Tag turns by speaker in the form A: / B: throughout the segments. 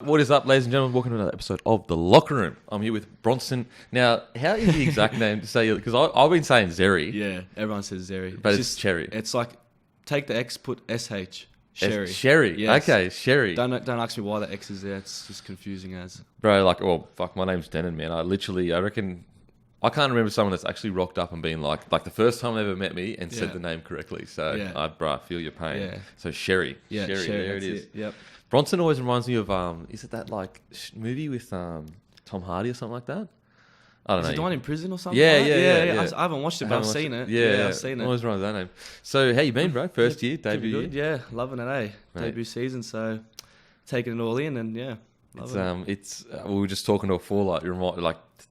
A: What is up, ladies and gentlemen? Welcome to another episode of The Locker Room. I'm here with Bronson. Now, how is the exact name to say? Because I've been saying Xerri.
B: Yeah, everyone says Xerri.
A: But it's Cherry.
B: It's like, take the X, put SH. Xerri.
A: Xerri.
B: Yes.
A: Okay, Xerri.
B: Don't ask me why the X is there. It's just confusing as.
A: Bro, fuck, my name's Denon, man. I reckon, I can't remember someone that's actually rocked up and been like the first time they ever met me and said the name correctly. So, I feel your pain.
B: Yeah.
A: So, Xerri.
B: Yeah,
A: Xerri, there it is.
B: Yep.
A: Bronson always reminds me of, is it that movie with Tom Hardy or something like that? I don't know.
B: Is it the one in prison or something?
A: Yeah.
B: I haven't watched it, but I've seen it.
A: Yeah,
B: I've seen it.
A: Always reminds that name. So, how you been, bro? First year, debut year?
B: Good, yeah. Loving it, eh?
A: Mate.
B: Debut season, so taking it all in and
A: we were just talking before,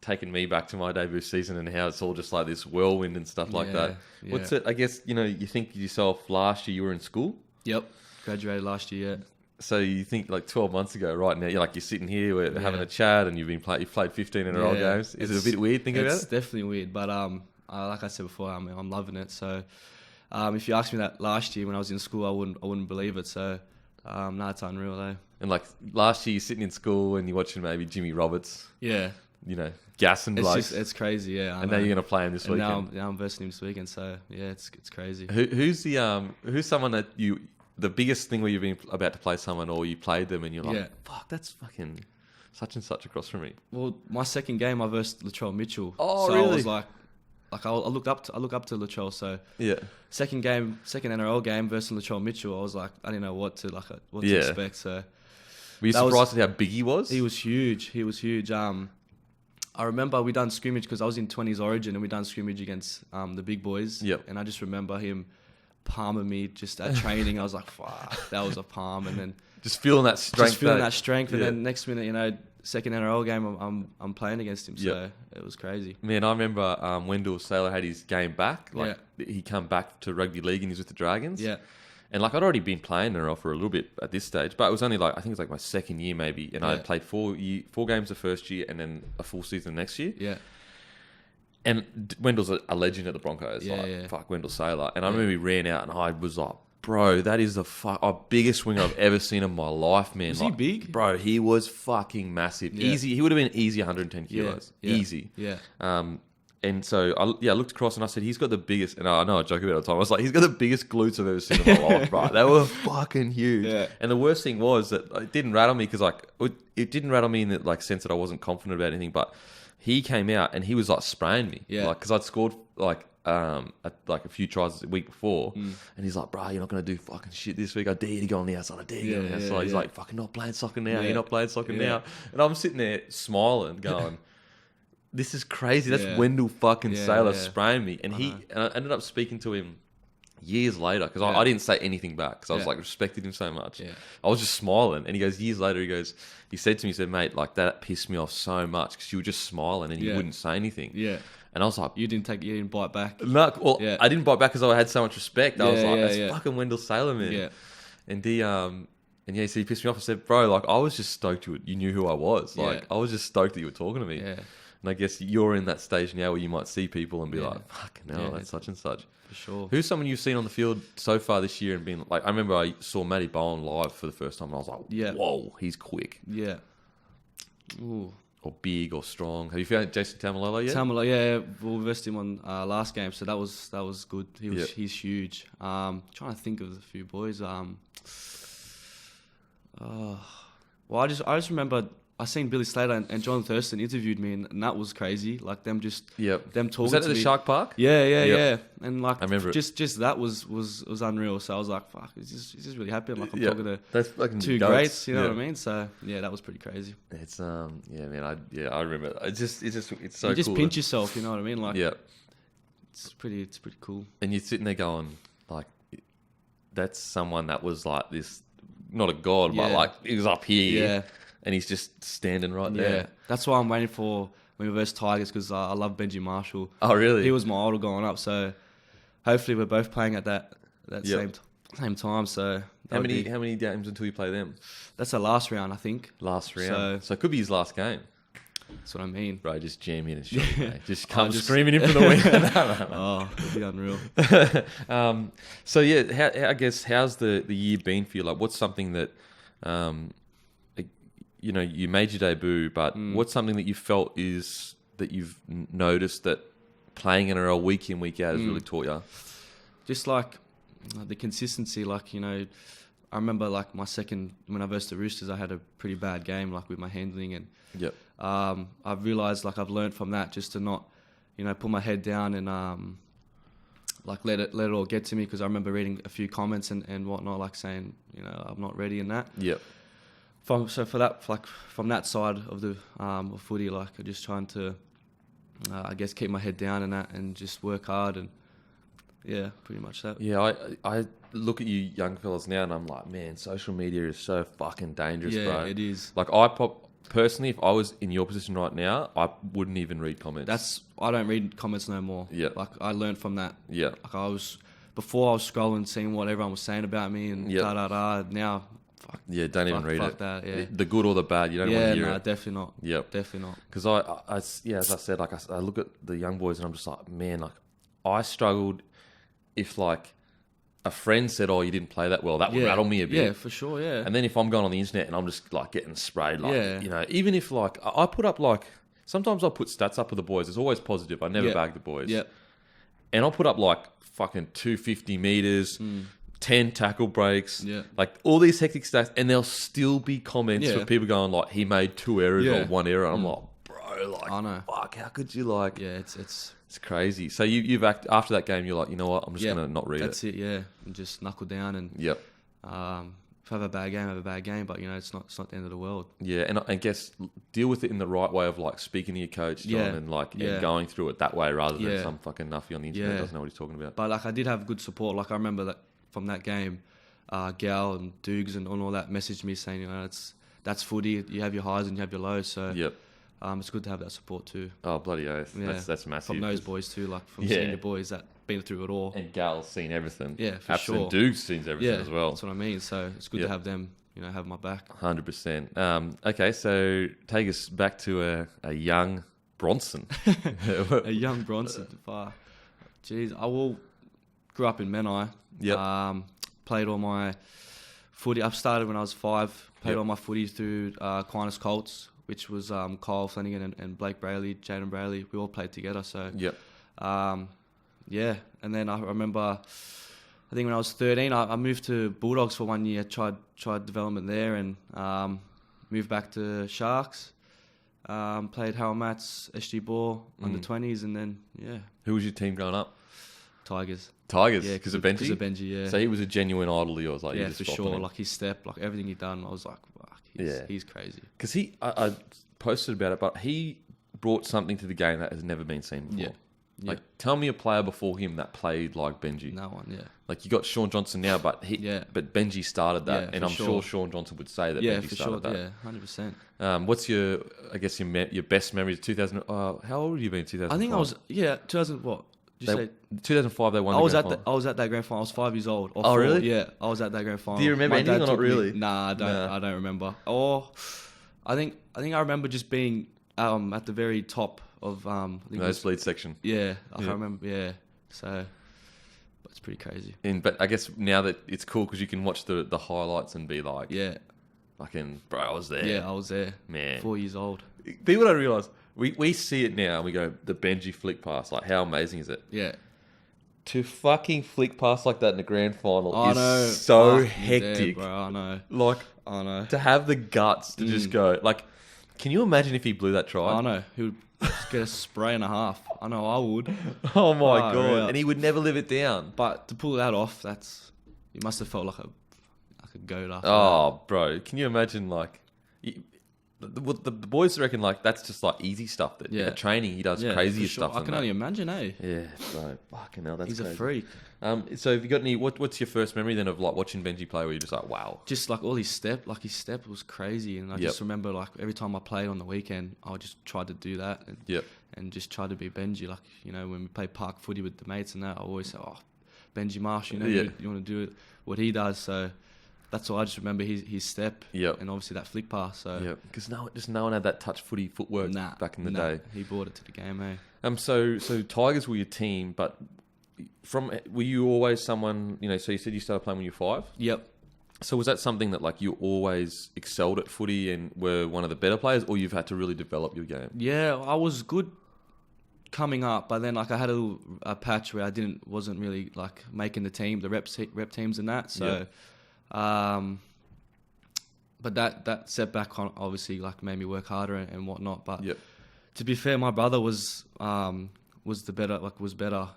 A: taking me back to my debut season and how it's all just like this whirlwind and stuff like that.
B: Yeah.
A: What's it? I guess you think to yourself last year you were in school.
B: Yep. Graduated last year. Yeah.
A: So you think 12 months ago, right now, you're sitting here, we're having a chat, and you've played 15 in a row games. Is it a bit weird thinking about it?
B: It's definitely weird, but like I said before, I'm loving it. So if you asked me that last year when I was in school, I wouldn't believe it. So no, it's unreal though.
A: And last year, you're sitting in school and you're watching maybe Jimmy Roberts.
B: Yeah.
A: Gassing blokes.
B: It's crazy, yeah.
A: And now you're going to play him this weekend.
B: Now I'm versing him this weekend, so yeah, it's crazy.
A: Who's someone that the biggest thing where you've been about to play someone or you played them and you're like, fuck, that's fucking such and such across from me.
B: Well, my second game I versed Latrell Mitchell.
A: Oh,
B: so
A: really?
B: I was I look up to Latrell. So
A: yeah, second
B: NRL game versus Latrell Mitchell. I was like, I didn't know what to expect. So
A: were you surprised at how big he was?
B: He was huge. I remember we done scrimmage because I was in 20s Origin and we done scrimmage against the big boys.
A: Yep.
B: And I just remember him palming me just at training. I was like, fuck, that was a palm. And then
A: just feeling that strength.
B: And then next minute, second NRL game, I'm playing against him. So it was crazy.
A: Man, I remember Wendell Saylor had his game back. He come back to rugby league and he's with the Dragons.
B: Yeah.
A: And I'd already been playing NRL for a little bit at this stage, but it was only I think it was my second year maybe, and I had played 4 games the first year and then a full season the next year.
B: Yeah.
A: And Wendell's a legend at the Broncos. Fuck Wendell Saylor. And I remember he ran out and I was like, bro, that is the biggest winger I've ever seen in my life, man.
B: Was he big?
A: Bro, he was fucking massive.
B: Yeah.
A: Easy. He would have been easy 110 kilos.
B: Yeah.
A: Easy.
B: Yeah.
A: And so I looked across and I said, he's got the biggest, and I know I joke about it all the time. I was like, he's got the biggest glutes I've ever seen in my life, bro. They were fucking huge.
B: Yeah.
A: And the worst thing was that it didn't rattle me because it didn't rattle me in the sense that I wasn't confident about anything, but he came out and he was spraying me.
B: Yeah.
A: Because I'd scored a few tries the week before, and he's like, bro, you're not going to do fucking shit this week. I dare you to go on the outside. I dare you to go on the outside. He's like, fucking not playing soccer now. You're not playing soccer now. And I'm sitting there smiling, going, this is crazy. That's Wendell fucking Saylor spraying me. And and I ended up speaking to him years later because I didn't say anything back because I was respected him so much. Yeah. I was just smiling. And he goes, years later, he said to me, mate, that pissed me off so much because you were just smiling and you wouldn't say anything. Yeah. And I was like,
B: you didn't bite back.
A: No, well, I didn't bite back because I had so much respect. I was like, that's fucking Wendell Saylor, man. Yeah. And he so he pissed me off. I said, bro, I was just stoked you knew who I was. I was just stoked that you were talking to me. Yeah. And I guess you're in that stage now where you might see people and be like, fucking hell, that's such and such.
B: For sure.
A: Who's someone you've seen on the field so far this year and been I remember I saw Matty Bowen live for the first time and I was like, whoa, he's quick.
B: Yeah. Ooh.
A: Or big or strong. Have you found Jason Tamalolo yet?
B: Tamalolo, we versed him on last game, so that was good. He's huge. Trying to think of a few boys. Well, I just remember I seen Billy Slater and John Thurston interviewed me, and that was crazy. Them talking.
A: Was that
B: to
A: at the
B: me.
A: Shark Park?
B: Yeah. And I remember
A: just
B: that was unreal. So I was like, fuck, is this really happening? I'm talking to
A: that's fucking
B: two greats. You know what I mean? So that was pretty crazy.
A: It's man. I remember. It's so
B: you just
A: cool.
B: Pinch yourself. You know what I mean? It's pretty cool.
A: And you're sitting there going, that's someone that was this, not a god, but he was up here. Yeah. And he's just standing right there.
B: Yeah, that's why I'm waiting for when we verse Tigers because I love Benji Marshall.
A: Oh, really?
B: He was my idol growing up, so hopefully we're both playing at that same time. So
A: how many games until you play them?
B: That's the last round, I think.
A: Last round. So it could be his last game.
B: That's what I mean.
A: Bro, just jam in and shoot, mate. Just come screaming in for the win. No.
B: Oh, it'd be unreal.
A: So I guess how's the year been for you? What's something that you know, you made your debut, but what's something that you felt is that you've noticed that playing NRL week in, week out has really taught you?
B: Just like the consistency, like, you know, I remember like my second, when I versed the Roosters, I had a pretty bad game, like with my handling, and I've realised, like, I've learned from that just to not, you know, put my head down and like let it all get to me, because I remember reading a few comments and whatnot, like saying, you know, I'm not ready in that.
A: Yep.
B: From that side of the of footy, like, I'm just trying to, I guess, keep my head down and that, and just work hard, and yeah, pretty much that.
A: Yeah, I look at you young fellas now and I'm like, man, social media is so fucking dangerous, bro.
B: Yeah, it is.
A: Like, personally, if I was in your position right now, I wouldn't even read comments.
B: I don't read comments no more.
A: Yeah.
B: Like, I learned from that.
A: Yeah.
B: Like, before I was scrolling, seeing what everyone was saying about me and da-da-da. Now, fuck.
A: Yeah, don't even read
B: fuck
A: it.
B: That, yeah.
A: The good or the bad, you don't want to hear it.
B: Definitely not.
A: Yep.
B: Definitely not.
A: Because as I said, like, I look at the young boys and I'm just like, man, like, I struggled if, like, a friend said, oh, you didn't play that well, that would rattle me a bit.
B: Yeah, for sure, yeah.
A: And then if I'm going on the internet and I'm just, like, getting sprayed, like, you know, even if, like, I put up, like, sometimes I'll put stats up with the boys. It's always positive. I never bag the boys.
B: Yeah.
A: And I'll put up, like, fucking 250 meters, 10 tackle breaks, like, all these hectic stats, and there'll still be comments from people going, like, he made 2 errors or 1 error. And I'm like, bro, like,
B: I know.
A: fuck, how could you, like...
B: Yeah, it's
A: crazy. So you've after that game, you're like, you know what? I'm just gonna not read
B: That's it. Yeah, and just knuckle down and
A: Yep.
B: If I have a bad game, I have a bad game. But, you know, it's not the end of the world.
A: Yeah, and I guess deal with it in the right way of, like, speaking to your coach, John, and like and going through it that way rather than some fucking nuffy on the internet doesn't know what he's talking about.
B: But, like, I did have good support. Like, I remember that from that game, Gal and Dukes and all that messaged me saying, you know, that's footy. You have your highs and you have your lows. So it's good to have that support too.
A: Oh, bloody oath.
B: Yeah.
A: That's massive.
B: From those boys too, like from senior boys that been through it all.
A: And Gal's seen everything.
B: Yeah, for sure.
A: And Duke's seen everything as well.
B: That's what I mean. So it's good to have them, you know, have my back.
A: 100%. Okay, so take us back to a young Bronson.
B: A young Bronson. Jeez, grew up in Menai.
A: Yep.
B: Played all my footy. I started when I was 5. Played all my footy through Aquinas Colts, which was Kyle Flanagan and Blake Brayley, Jaden Brayley. We all played together. So and then I remember, I think when I was 13, I moved to Bulldogs for 1 year. Tried development there, and moved back to Sharks. Played Harold Matts, SG Ball, under 20s, and then
A: Who was your team growing up?
B: Tigers.
A: Yeah, because of Benji?
B: Because of Benji, yeah.
A: So he was a genuine idol of yours, like,
B: for sure. Like, his step, like everything he done, I was like, fuck, he's crazy.
A: Because I posted about it, but he brought something to the game that has never been seen before. Like, tell me a player before him that played like Benji.
B: No one,
A: Like, you got Sean Johnson now, but but Benji started that, and I'm sure Sean Johnson would say that Benji started that.
B: Yeah, 100%.
A: What's your best memories? 2000. How old were you been? 2005.
B: I think I was 2000. What? Did you say
A: 2005? They won.
B: I was at that grand final. I was 5 years old.
A: Oh, really?
B: Yeah, I was at that grand final.
A: Do you remember anything or not really?
B: Nah, I don't remember. Or I think I remember just being at the very top of
A: nosebleed section.
B: Yeah, I remember. Yeah, so but it's pretty crazy.
A: But I guess now that it's cool because you can watch the highlights and be like, fucking bro, I was there.
B: Yeah, I was there.
A: Man,
B: 4 years old.
A: People don't realise. We see it now and we go, the Benji flick pass, like, how amazing is it?
B: Yeah.
A: To fucking flick pass like that in the grand final is so hectic.
B: There, bro, I know.
A: Like,
B: I know.
A: To have the guts to just go, like, can you imagine if he blew that try?
B: I know. He would get a spray and a half. I know I would.
A: Oh my God. Real. And he would never live it down.
B: But to pull that off, you must have felt like a goat after
A: that. Bro. Can you imagine, like... The boys reckon, like, that's just like easy stuff. That at training he does crazier stuff.
B: I can only imagine, eh?
A: Yeah, bro. Fucking hell, that's
B: he's
A: crazy.
B: A freak.
A: So have you got any? What's your first memory then of like watching Benji play? Where you're just like, wow.
B: Just like all his step, was crazy, and I just remember like every time I played on the weekend, I just tried to do that. And just try to be Benji. Like, you know, when we play park footy with the mates and that, I always say, oh, Benji Marsh, you know, you want to do what he does. So. That's all I just remember his step and obviously that flick pass. So
A: because no one had that touch footy footwork back in the day.
B: He brought it to the game, eh?
A: So Tigers were your team, but were you always someone, you know? So you said you started playing when you were 5.
B: Yep.
A: So was that something that like you always excelled at footy and were one of the better players, or you've had to really develop your game?
B: Yeah, I was good coming up, but then like I had a patch where I wasn't really like making the team, the rep teams and that. So, but that setback obviously like made me work harder and whatnot. But to be fair, my brother was better.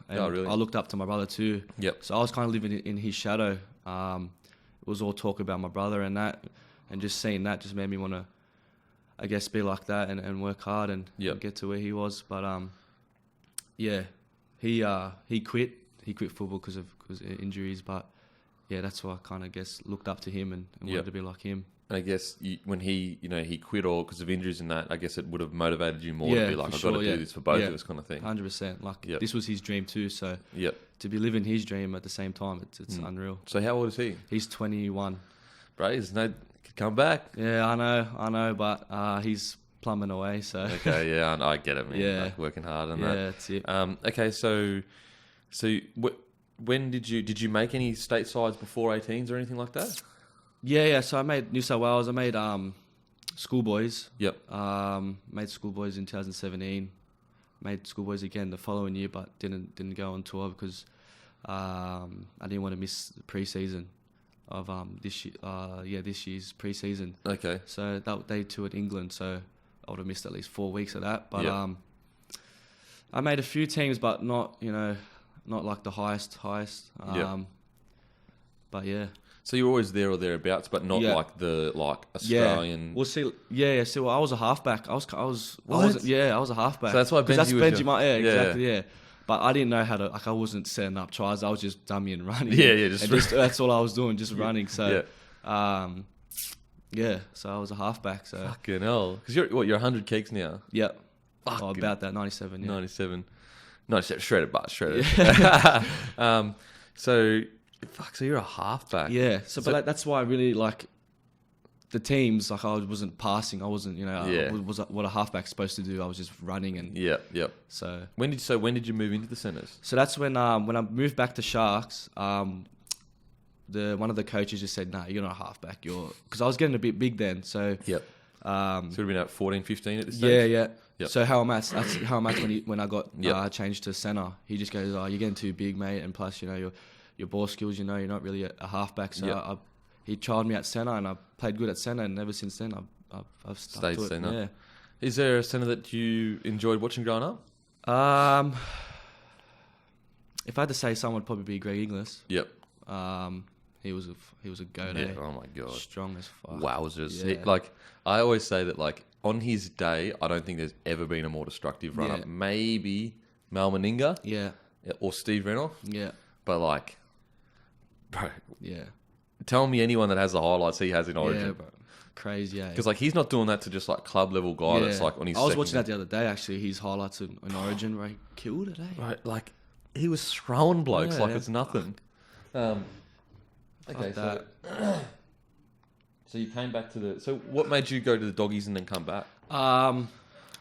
B: And
A: really?
B: I looked up to my brother too. So I was kind of living in his shadow. It was all talk about my brother and that, and just seeing that just made me want to, I guess, be like that and work hard and get to where he was. But he quit football because of injuries. But yeah, that's why I kind of guess looked up to him and wanted to be like him.
A: And I guess when he quit all because of injuries and that, I guess it would have motivated you more to be like, I've got to do this for both of us kind of thing.
B: 100%. Like this was his dream too. So to be living his dream at the same time, it's unreal.
A: So how old is he?
B: He's 21.
A: Bro, he's could come back.
B: Yeah, I know, but he's plumbing away. So
A: okay, yeah, I get it, man. Like working hard on that.
B: Yeah, that's it.
A: Okay, so when did you make any state sides before 18s or anything like that?
B: Yeah. So I made New South Wales. I made schoolboys. Made schoolboys in 2017. Made schoolboys again the following year, but didn't go on tour because I didn't want to miss the pre-season of this year's pre-season. Okay. So they toured England, so I would have missed at least 4 weeks of that. But I made a few teams, but not like the highest. But yeah.
A: So you're always there or thereabouts, but not like the Australian.
B: Yeah. We'll see. Yeah. So I was a halfback. I was a halfback.
A: So that's why Benji was
B: exactly. Yeah. But I didn't know how to. Like, I wasn't setting up tries. I was just dummying running.
A: Just
B: that's all I was doing, just running. So, So I was a halfback. So
A: fucking hell, because you're 100 kicks now.
B: Yeah. About that 97. Yeah.
A: 97. Shredded. Yeah. So you're a halfback.
B: Yeah. So but that's why I really like the teams. Like I wasn't passing. I wasn't. Was what a halfback's supposed to do. I was just running and. So
A: when did you move into the centres?
B: So that's when I moved back to Sharks. One of the coaches just said, "No, you're not a halfback. Because I was getting a bit big then. So.
A: So it would have been at 14, 15 at this stage.
B: Yeah. So how I'm at when I got changed to centre. He just goes, "Oh, you're getting too big, mate, and plus, your ball skills, you're not really a halfback." So he tried me at centre, and I played good at centre, and ever since then I've stuck to it.
A: Centre.
B: Yeah.
A: Is there a centre that you enjoyed watching growing up?
B: If I had to say, someone would probably be Greg Inglis.
A: Yep.
B: He was a goat.
A: Yeah. Oh my god.
B: Strong as fuck.
A: Wowzers.
B: Yeah.
A: I always say that on his day, I don't think there's ever been a more destructive runner.
B: Yeah.
A: Maybe Mal Meninga.
B: Yeah.
A: Or Steve Renouf.
B: Yeah.
A: But bro.
B: Yeah.
A: Tell me anyone that has the highlights he has in Origin.
B: Yeah, bro. Crazy, yeah.
A: Because he's not doing that to just club level guy that's on his.
B: I was watching that the other day actually. His highlights in Origin where he killed it.
A: Right, he was throwing blokes it's nothing. Okay, so you came back to So what made you go to the Doggies and then come back?
B: I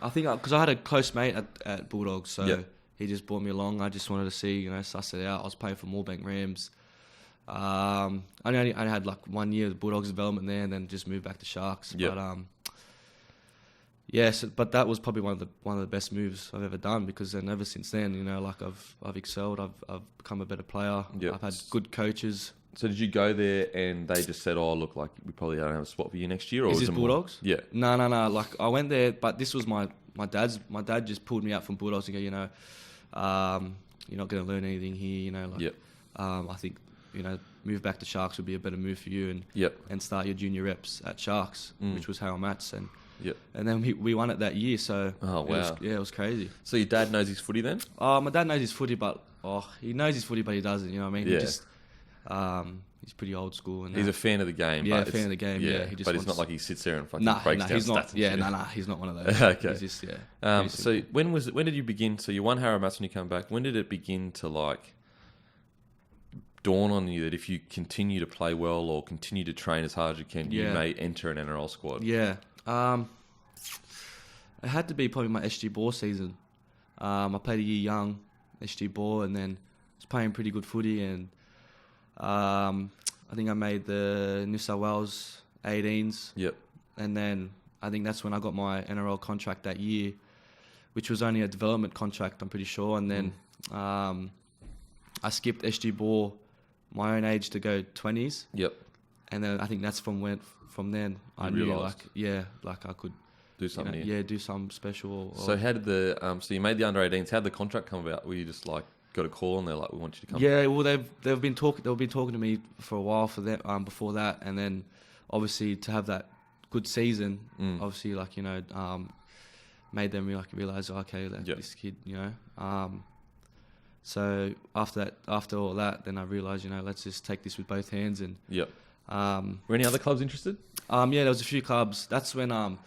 B: think because I had a close mate at Bulldogs, so he just brought me along. I just wanted to see, suss it out. I was playing for Moorebank Rams. I had 1 year of Bulldogs development there, and then just moved back to Sharks. Yep. But but that was probably one of the best moves I've ever done, because then ever since then, I've excelled. I've become a better player. Yep. I've had good coaches.
A: So did you go there and they just said, "Oh, look, we probably don't have a spot for you next year"? Or
B: is this Bulldogs?
A: Yeah.
B: No. I went there, but this was my dad's. My dad just pulled me out from Bulldogs and go, you're not going to learn anything here. I think move back to Sharks would be a better move for you, and start your junior reps at Sharks, which was how I'm at. And then we won it that year. So it was crazy.
A: So your dad knows his footy then?
B: My dad knows his footy, but he knows his footy, but he doesn't. You know what I mean?
A: Yeah.
B: He just, he's pretty old school. And
A: he's a fan of the game.
B: Yeah, fan of the game. Yeah,
A: but it's not like he sits there and fucking breaks down
B: he's not,
A: stats.
B: He's not one of those.
A: Okay.
B: He's just
A: so when did you begin? So you won Harrimats when you come back. When did it begin to dawn on you that if you continue to play well or continue to train as hard as you can, you may enter an NRL squad?
B: Yeah. It had to be probably my SG Ball season. I played a year young, SG Ball, and then was playing pretty good footy, and I think I made the New South Wales 18s.
A: Yep.
B: And then I think that's when I got my NRL contract that year, which was only a development contract, I'm pretty sure. And then I skipped SG Ball, my own age, to go 20s.
A: Yep.
B: And then I think that's from then I knew, like I could
A: do something.
B: Do something special.
A: So how did the so you made the under 18s? How did the contract come about? Were you just like got a call and they're like, we want you to come?
B: Yeah, well they've been talking to me for a while for that before that, and then obviously to have that good season, obviously like made them realize this kid, so after all that, then I realized let's just take this with both hands. And
A: were any other clubs interested?
B: Yeah, there was a few clubs. That's when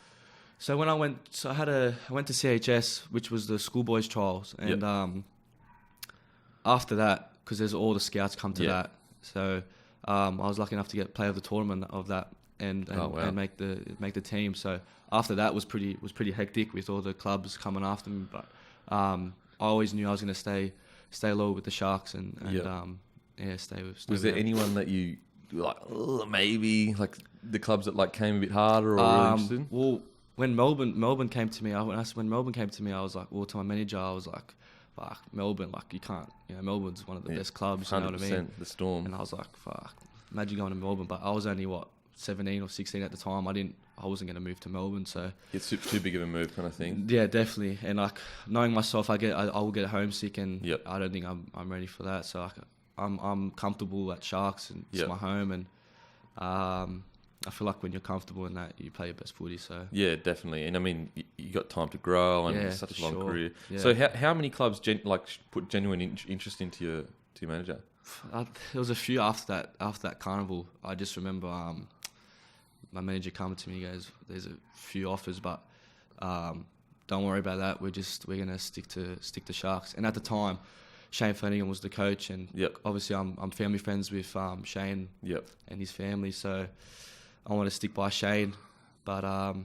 B: so when I went to CHS, which was the schoolboys trials, and after that, because there's all the scouts come to that, so I was lucky enough to get player of the tournament of that and make the team. So after that was pretty hectic with all the clubs coming after me, but I always knew I was going to stay low with the Sharks and stay with.
A: Was there anyone that you like maybe like the clubs that like came a bit harder or were interested?
B: Well, when Melbourne came to me, when Melbourne came to me, I was like, to my manager, I was like, fuck, Melbourne, like you can't, Melbourne's one of the best clubs, you know what I mean?
A: The Storm.
B: And I was like, fuck, imagine going to Melbourne, but I was only 17 or 16 at the time. I wasn't going to move to Melbourne, so
A: it's too big of a move, kind of thing.
B: Yeah, definitely. And like knowing myself, I will get homesick, and I don't think I'm ready for that. So I'm comfortable at Sharks, and it's my home, and I feel like when you're comfortable in that, you play your best footy. So
A: yeah, definitely. And I mean, you got time to grow, and it's such a long career.
B: Yeah.
A: So how many clubs put genuine interest into your manager?
B: There was a few after that carnival. I just remember my manager coming to me. He goes, "There's a few offers, but don't worry about that. We're gonna stick to Sharks." And at the time, Shane Flanagan was the coach, and obviously I'm family friends with Shane and his family, so I want to stick by Shane. But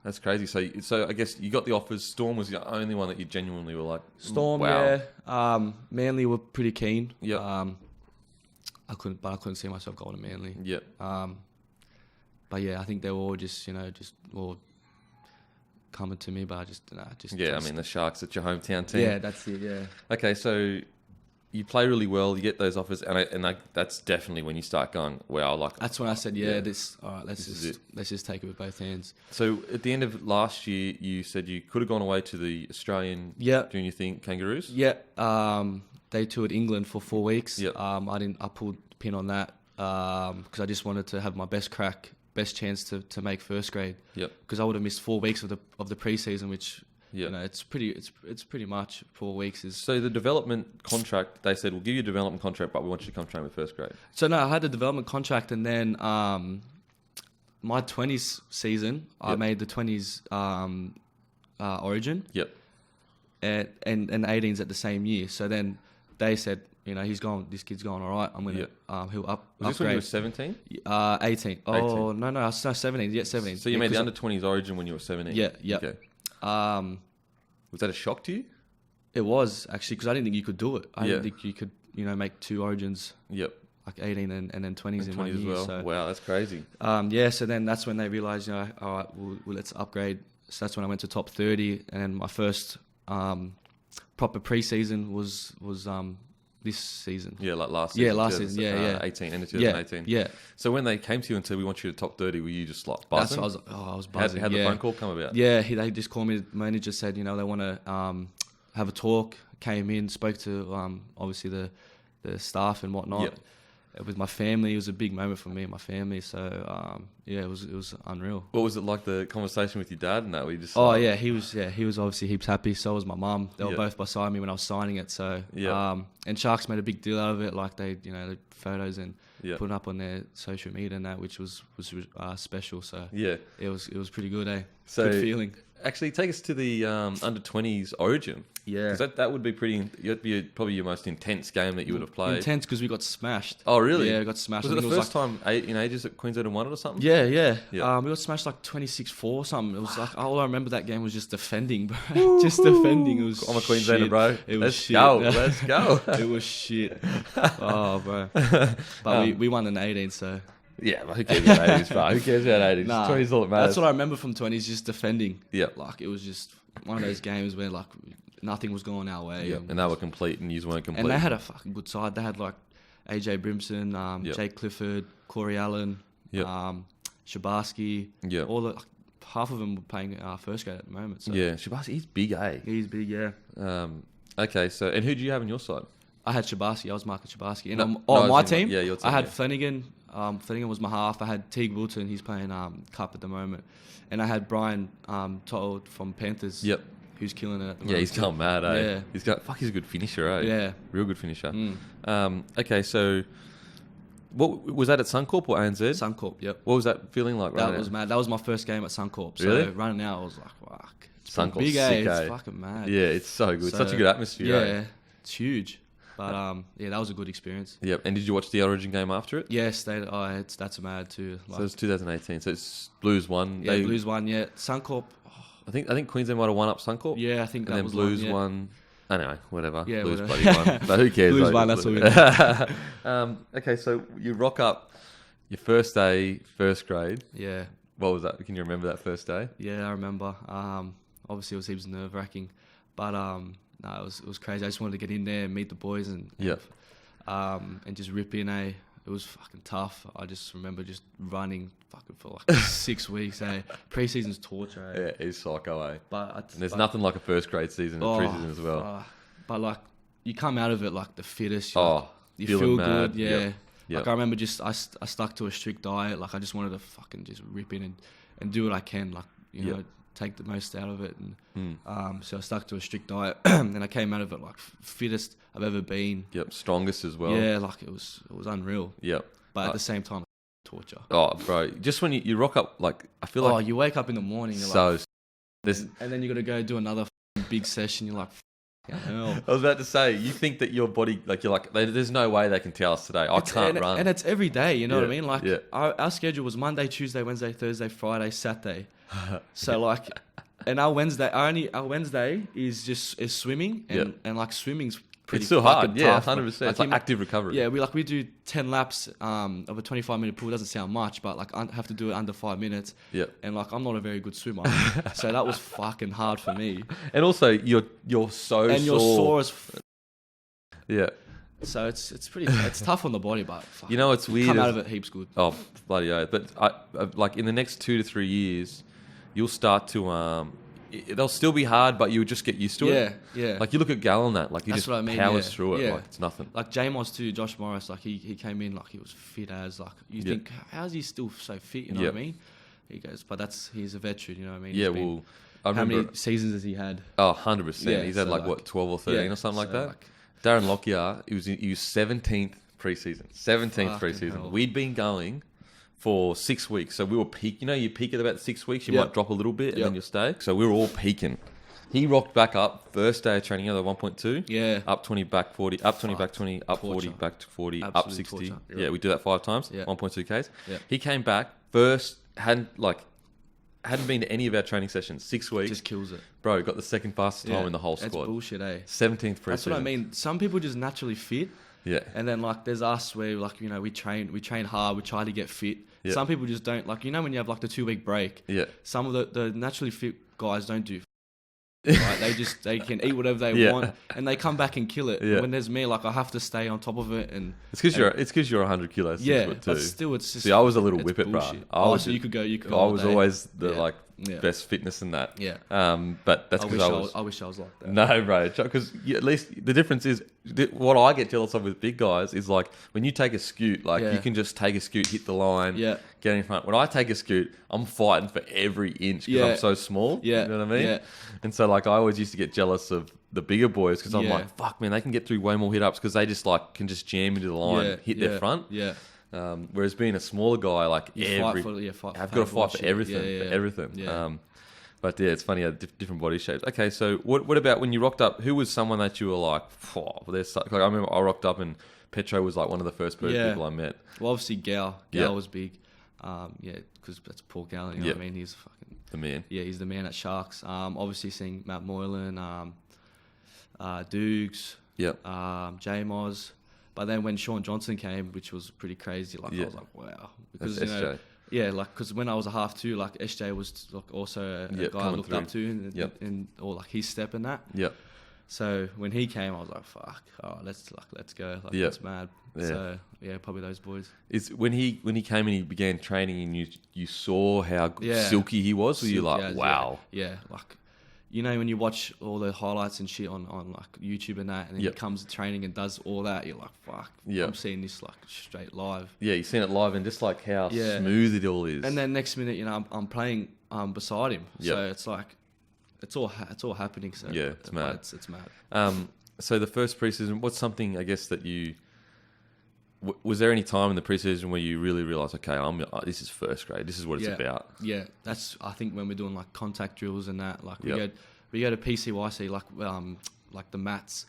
A: that's crazy. So I guess you got the offers. Storm was the only one that you genuinely were like,
B: Storm,
A: wow.
B: Yeah. Manly were pretty keen.
A: Yeah.
B: I couldn't see myself going to Manly.
A: Yeah.
B: But yeah, I think they were all just all coming to me, but I just
A: I mean, the Sharks, it's your hometown team.
B: Yeah, that's it. Yeah.
A: Okay, so you play really well, you get those offers, and that's definitely when you start going, wow, like
B: that's when I said, let's just take it with both hands.
A: So at the end of last year, you said you could have gone away to the Australian junior thing, Kangaroos.
B: Yeah. They toured England for 4 weeks.
A: Yep.
B: I pulled the pin on that because I just wanted to have my best chance to make first grade.
A: Yep.
B: Because I would have missed 4 weeks of the preseason, which
A: Yeah,
B: it's pretty much 4 weeks.
A: So the development contract, they said, we'll give you a development contract, but we want you to come train with first grade.
B: So no, I had the development contract, and then my 20s season, I made the 20s Origin.
A: Yep.
B: And 18s at the same year. So then they said, this kid's going all right. I'm gonna he'll upgrade.
A: Was this when you were 17?
B: 18. Oh 18. No, 17. Yeah, 17.
A: So you made the under 20s Origin when you were 17.
B: Yeah.
A: Okay. Was that a shock to you?
B: It was, actually, because I didn't think you could do it. I didn't think you could, make 2 Origins.
A: Yep.
B: Like 18 and then 20s in 1 year.
A: As well.
B: So,
A: wow, that's crazy.
B: So then that's when they realised, all right, well, let's upgrade. So that's when I went to top 30, and then my first proper pre-season was this season.
A: Yeah, like last season.
B: Yeah, last season. Yeah.
A: 18, end of 2018.
B: Yeah.
A: So when they came to you and said, we want you to top 30, were you just like buzzing?
B: I was buzzing.
A: How'd the phone call come about?
B: Yeah, they just called me. The manager said, they want to have a talk. Came in, spoke to obviously the staff and whatnot.
A: Yep.
B: With my family, it was a big moment for me and my family. So it was unreal.
A: What was it like, the conversation with your dad and that? Were you just
B: he was obviously heaps happy. So was my mum. They were both beside me when I was signing it. So and Sharks made a big deal out of it. Like they the photos and putting up on their social media and that, which was special. So it was pretty good. So good feeling.
A: actually take us to the under 20s Origin.
B: Yeah.
A: Because that would be probably your most intense game that you would have played.
B: Intense because we got smashed.
A: Oh, really?
B: Yeah, we got smashed.
A: Was it the first time in ages that Queensland won it or something?
B: Yeah. We got smashed like 26-4 or something. It was like, all I remember that game was just defending, bro. Just defending. It was
A: I'm a Queenslander, bro.
B: Let's
A: go. Let's go.
B: It was shit. Oh, bro. But we won in 18, so...
A: Yeah, but who cares about 80s, bro? Who cares about 80s?
B: Nah,
A: 20s all that matters.
B: that's what I remember from 20s, just defending.
A: Yeah.
B: Like, it was just one of those games where, like, nothing was going our way.
A: Yeah, and they were complete and you weren't complete.
B: And they had a fucking good side. They had, like, AJ Brimson, Jake Clifford, Corey Allen, Shabarsky.
A: Yeah.
B: Half of them were playing first grade at the moment. So.
A: Yeah, Shabarsky, he's big, eh?
B: He's big, yeah.
A: Okay, so, and who do you have on your side?
B: I had Shabarsky. I was marking Shabarsky. And
A: no,
B: my team,
A: your team,
B: I had Flanagan. Flanagan was my half. I had Teague Wilton. He's playing Cup at the moment. And I had Brian Todd from Panthers.
A: Yep.
B: Who's killing it at the moment.
A: Yeah, he's gone mad, eh?
B: Yeah.
A: He's a good finisher, eh?
B: Yeah.
A: Real good finisher. Okay, so what was that at Suncorp or ANZ?
B: Suncorp, yep.
A: What was that feeling like?
B: That was mad. That was my first game at Suncorp. So
A: really?
B: running out, I was like, fuck.
A: Suncorp's
B: big,
A: sick,
B: It's fucking mad.
A: Yeah, it's so good. Such a good atmosphere.
B: Yeah,
A: eh?
B: it's huge. But that was a good experience.
A: Yep. And did you watch the Origin game after it?
B: Yes, that's mad too. Like,
A: so it's 2018. So it's Blues won.
B: Yeah, Blues won. Yeah, Suncorp.
A: I think Queensland might have won up Suncorp.
B: Yeah, I think that was
A: and then Blues
B: won.
A: Anyway, whatever.
B: Yeah,
A: Blues
B: whatever.
A: bloody won. But who cares?
B: Blues won. That's what we
A: know. Okay, so you rock up your first day, first grade.
B: Yeah.
A: What was that? Can you remember that first day?
B: Yeah, I remember. Obviously, it was heaps nerve wracking, but no, it was crazy. I just wanted to get in there and meet the boys and just rip in. It was fucking tough. I just remember just running fucking for like 6 weeks. Pre-season's torture.
A: Yeah, it's psycho.
B: And
A: there's nothing like a first grade season and pre-season as well.
B: But like you come out of it like the fittest. You
A: feel
B: good. Yeah.
A: Yep.
B: Like I remember I stuck to a strict diet. Like I just wanted to fucking just rip in and do what I can. Like you know. Take the most out of it, and so I stuck to a strict diet, and I came out of it like fittest I've ever been.
A: Yep, strongest as well.
B: Yeah, like it was unreal.
A: Yep,
B: but at the same time, torture.
A: Oh, bro, just when you rock up, like I feel like
B: you wake up in the morning, you're
A: so,
B: like, and then you got to go do another big session. You're like, hell.
A: I was about to say, you think that your body, like you're like, there's no way they can tell us today. I can't run,
B: and it's every day. You know what I mean? Like our schedule was Monday, Tuesday, Wednesday, Thursday, Friday, Saturday. So like, and our Wednesday is swimming and like swimming's pretty.
A: It's still hard,
B: tough.
A: 100%. It's like active recovery.
B: Yeah, we do 10 laps of a 25-minute pool. It doesn't sound much, but like I have to do it under 5 minutes.
A: Yeah,
B: and like I'm not a very good swimmer, so that was fucking hard for me.
A: And also you're so
B: and you're sore as.
A: Yeah.
B: So it's tough on the body, but fuck,
A: you know it's weird.
B: Come out of it heaps good.
A: Oh bloody hell! But I like in the next 2 to 3 years, you'll start to they'll still be hard, but you'll just get used to it.
B: Yeah.
A: Like you look at Gal and that, like he
B: That's
A: just powers through it, like it's nothing.
B: Like J-Moss too, Josh Morris, like he came in like he was fit as like you think how's he still so fit? You know what I mean? He goes, but he's a veteran. You know what I mean?
A: Yeah. Well, I remember,
B: how many seasons has he had?
A: Oh, 100%. He's had like what 12 or 13 or something like that. Darren Lockyer, he was 17th preseason. 17th preseason.
B: Hell.
A: We'd been going for 6 weeks. So we were peak. You know, you peak at about 6 weeks. You might drop a little bit and then you'll stay. So we were all peaking. He rocked back up first day of training, the 1.2.
B: Yeah.
A: Up 20, back 40. Up 20, back 20. Up
B: torture.
A: 40, back to 40.
B: Absolute
A: up 60.
B: torture.
A: Yeah, we do that 5 times.
B: Yeah.
A: 1.2 Ks.
B: Yeah.
A: He came back first, hadn't been to any of our training sessions. 6 weeks.
B: Just kills it.
A: Bro, got the second fastest time in the whole squad.
B: That's bullshit,
A: 17th preseason.
B: That's what I mean. Some people just naturally fit.
A: Yeah.
B: And then like there's us where like, you know, we train hard, we try to get fit. Yeah. Some people just don't, like, you know when you have like the 2-week break.
A: Yeah.
B: Some of the naturally fit guys don't do right? They can eat whatever they want and they come back and kill it.
A: Yeah.
B: When there's me, like I have to stay on top of it and
A: it's because you're 100 kilos.
B: Yeah,
A: too.
B: but still it's just.
A: See, I was a little whippet, bro.
B: So you could go.
A: I was always the best fitness in that.
B: Yeah.
A: But that's because
B: I wish I was like that.
A: No, bro. Because at least the difference is what I get jealous of with big guys is like when you take a scoot, like you can just take a scoot, hit the line, get in front. When I take a scoot, I'm fighting for every inch because I'm so small.
B: Yeah.
A: You know what I mean?
B: Yeah.
A: And so like I always used to get jealous of the bigger boys because I'm like, fuck, man, they can get through way more hit ups because they just like can just jam into the line, hit their front.
B: Yeah.
A: Whereas being a smaller guy, like
B: I've got
A: to fight for everything, for everything.
B: Yeah.
A: But yeah, it's funny how different body shapes. Okay, so what about when you rocked up? Who was someone that you were like, like I remember I rocked up and Petro was like one of the first people I met.
B: Well, obviously Gal was big. Because that's Paul Gal, you know what I mean? He's fucking
A: the man.
B: Yeah, he's the man at Sharks. Obviously seeing Matt Moylan, Dukes, J-Moz. But then when Sean Johnson came, which was pretty crazy, like I was like, wow. Because,
A: that's SJ.
B: Yeah, like, because when I was a half too, like, SJ was like also a guy I looked up to and or like his step in that.
A: Yep.
B: So when he came, I was like, fuck, let's go. Like, that's mad. Yeah. So, yeah, probably those boys.
A: It's when he came and he began training and you saw how silky he was, were you like, wow.
B: Yeah, like, you know, when you watch all the highlights and shit on like YouTube and that, and then he comes to training and does all that, you're like, fuck, I'm seeing this like straight live. Yeah,
A: you've seen it live and just like how smooth it all is.
B: And then next minute, you know, I'm playing beside him, so it's like it's all happening. So
A: yeah, it's mad.
B: It's mad.
A: So the first preseason, what's something I guess that you was there any time in the preseason where you really realised, okay, this is first grade, this is what it's about?
B: Yeah, that's I think when we're doing like contact drills and that, like we go to PCYC like the mats,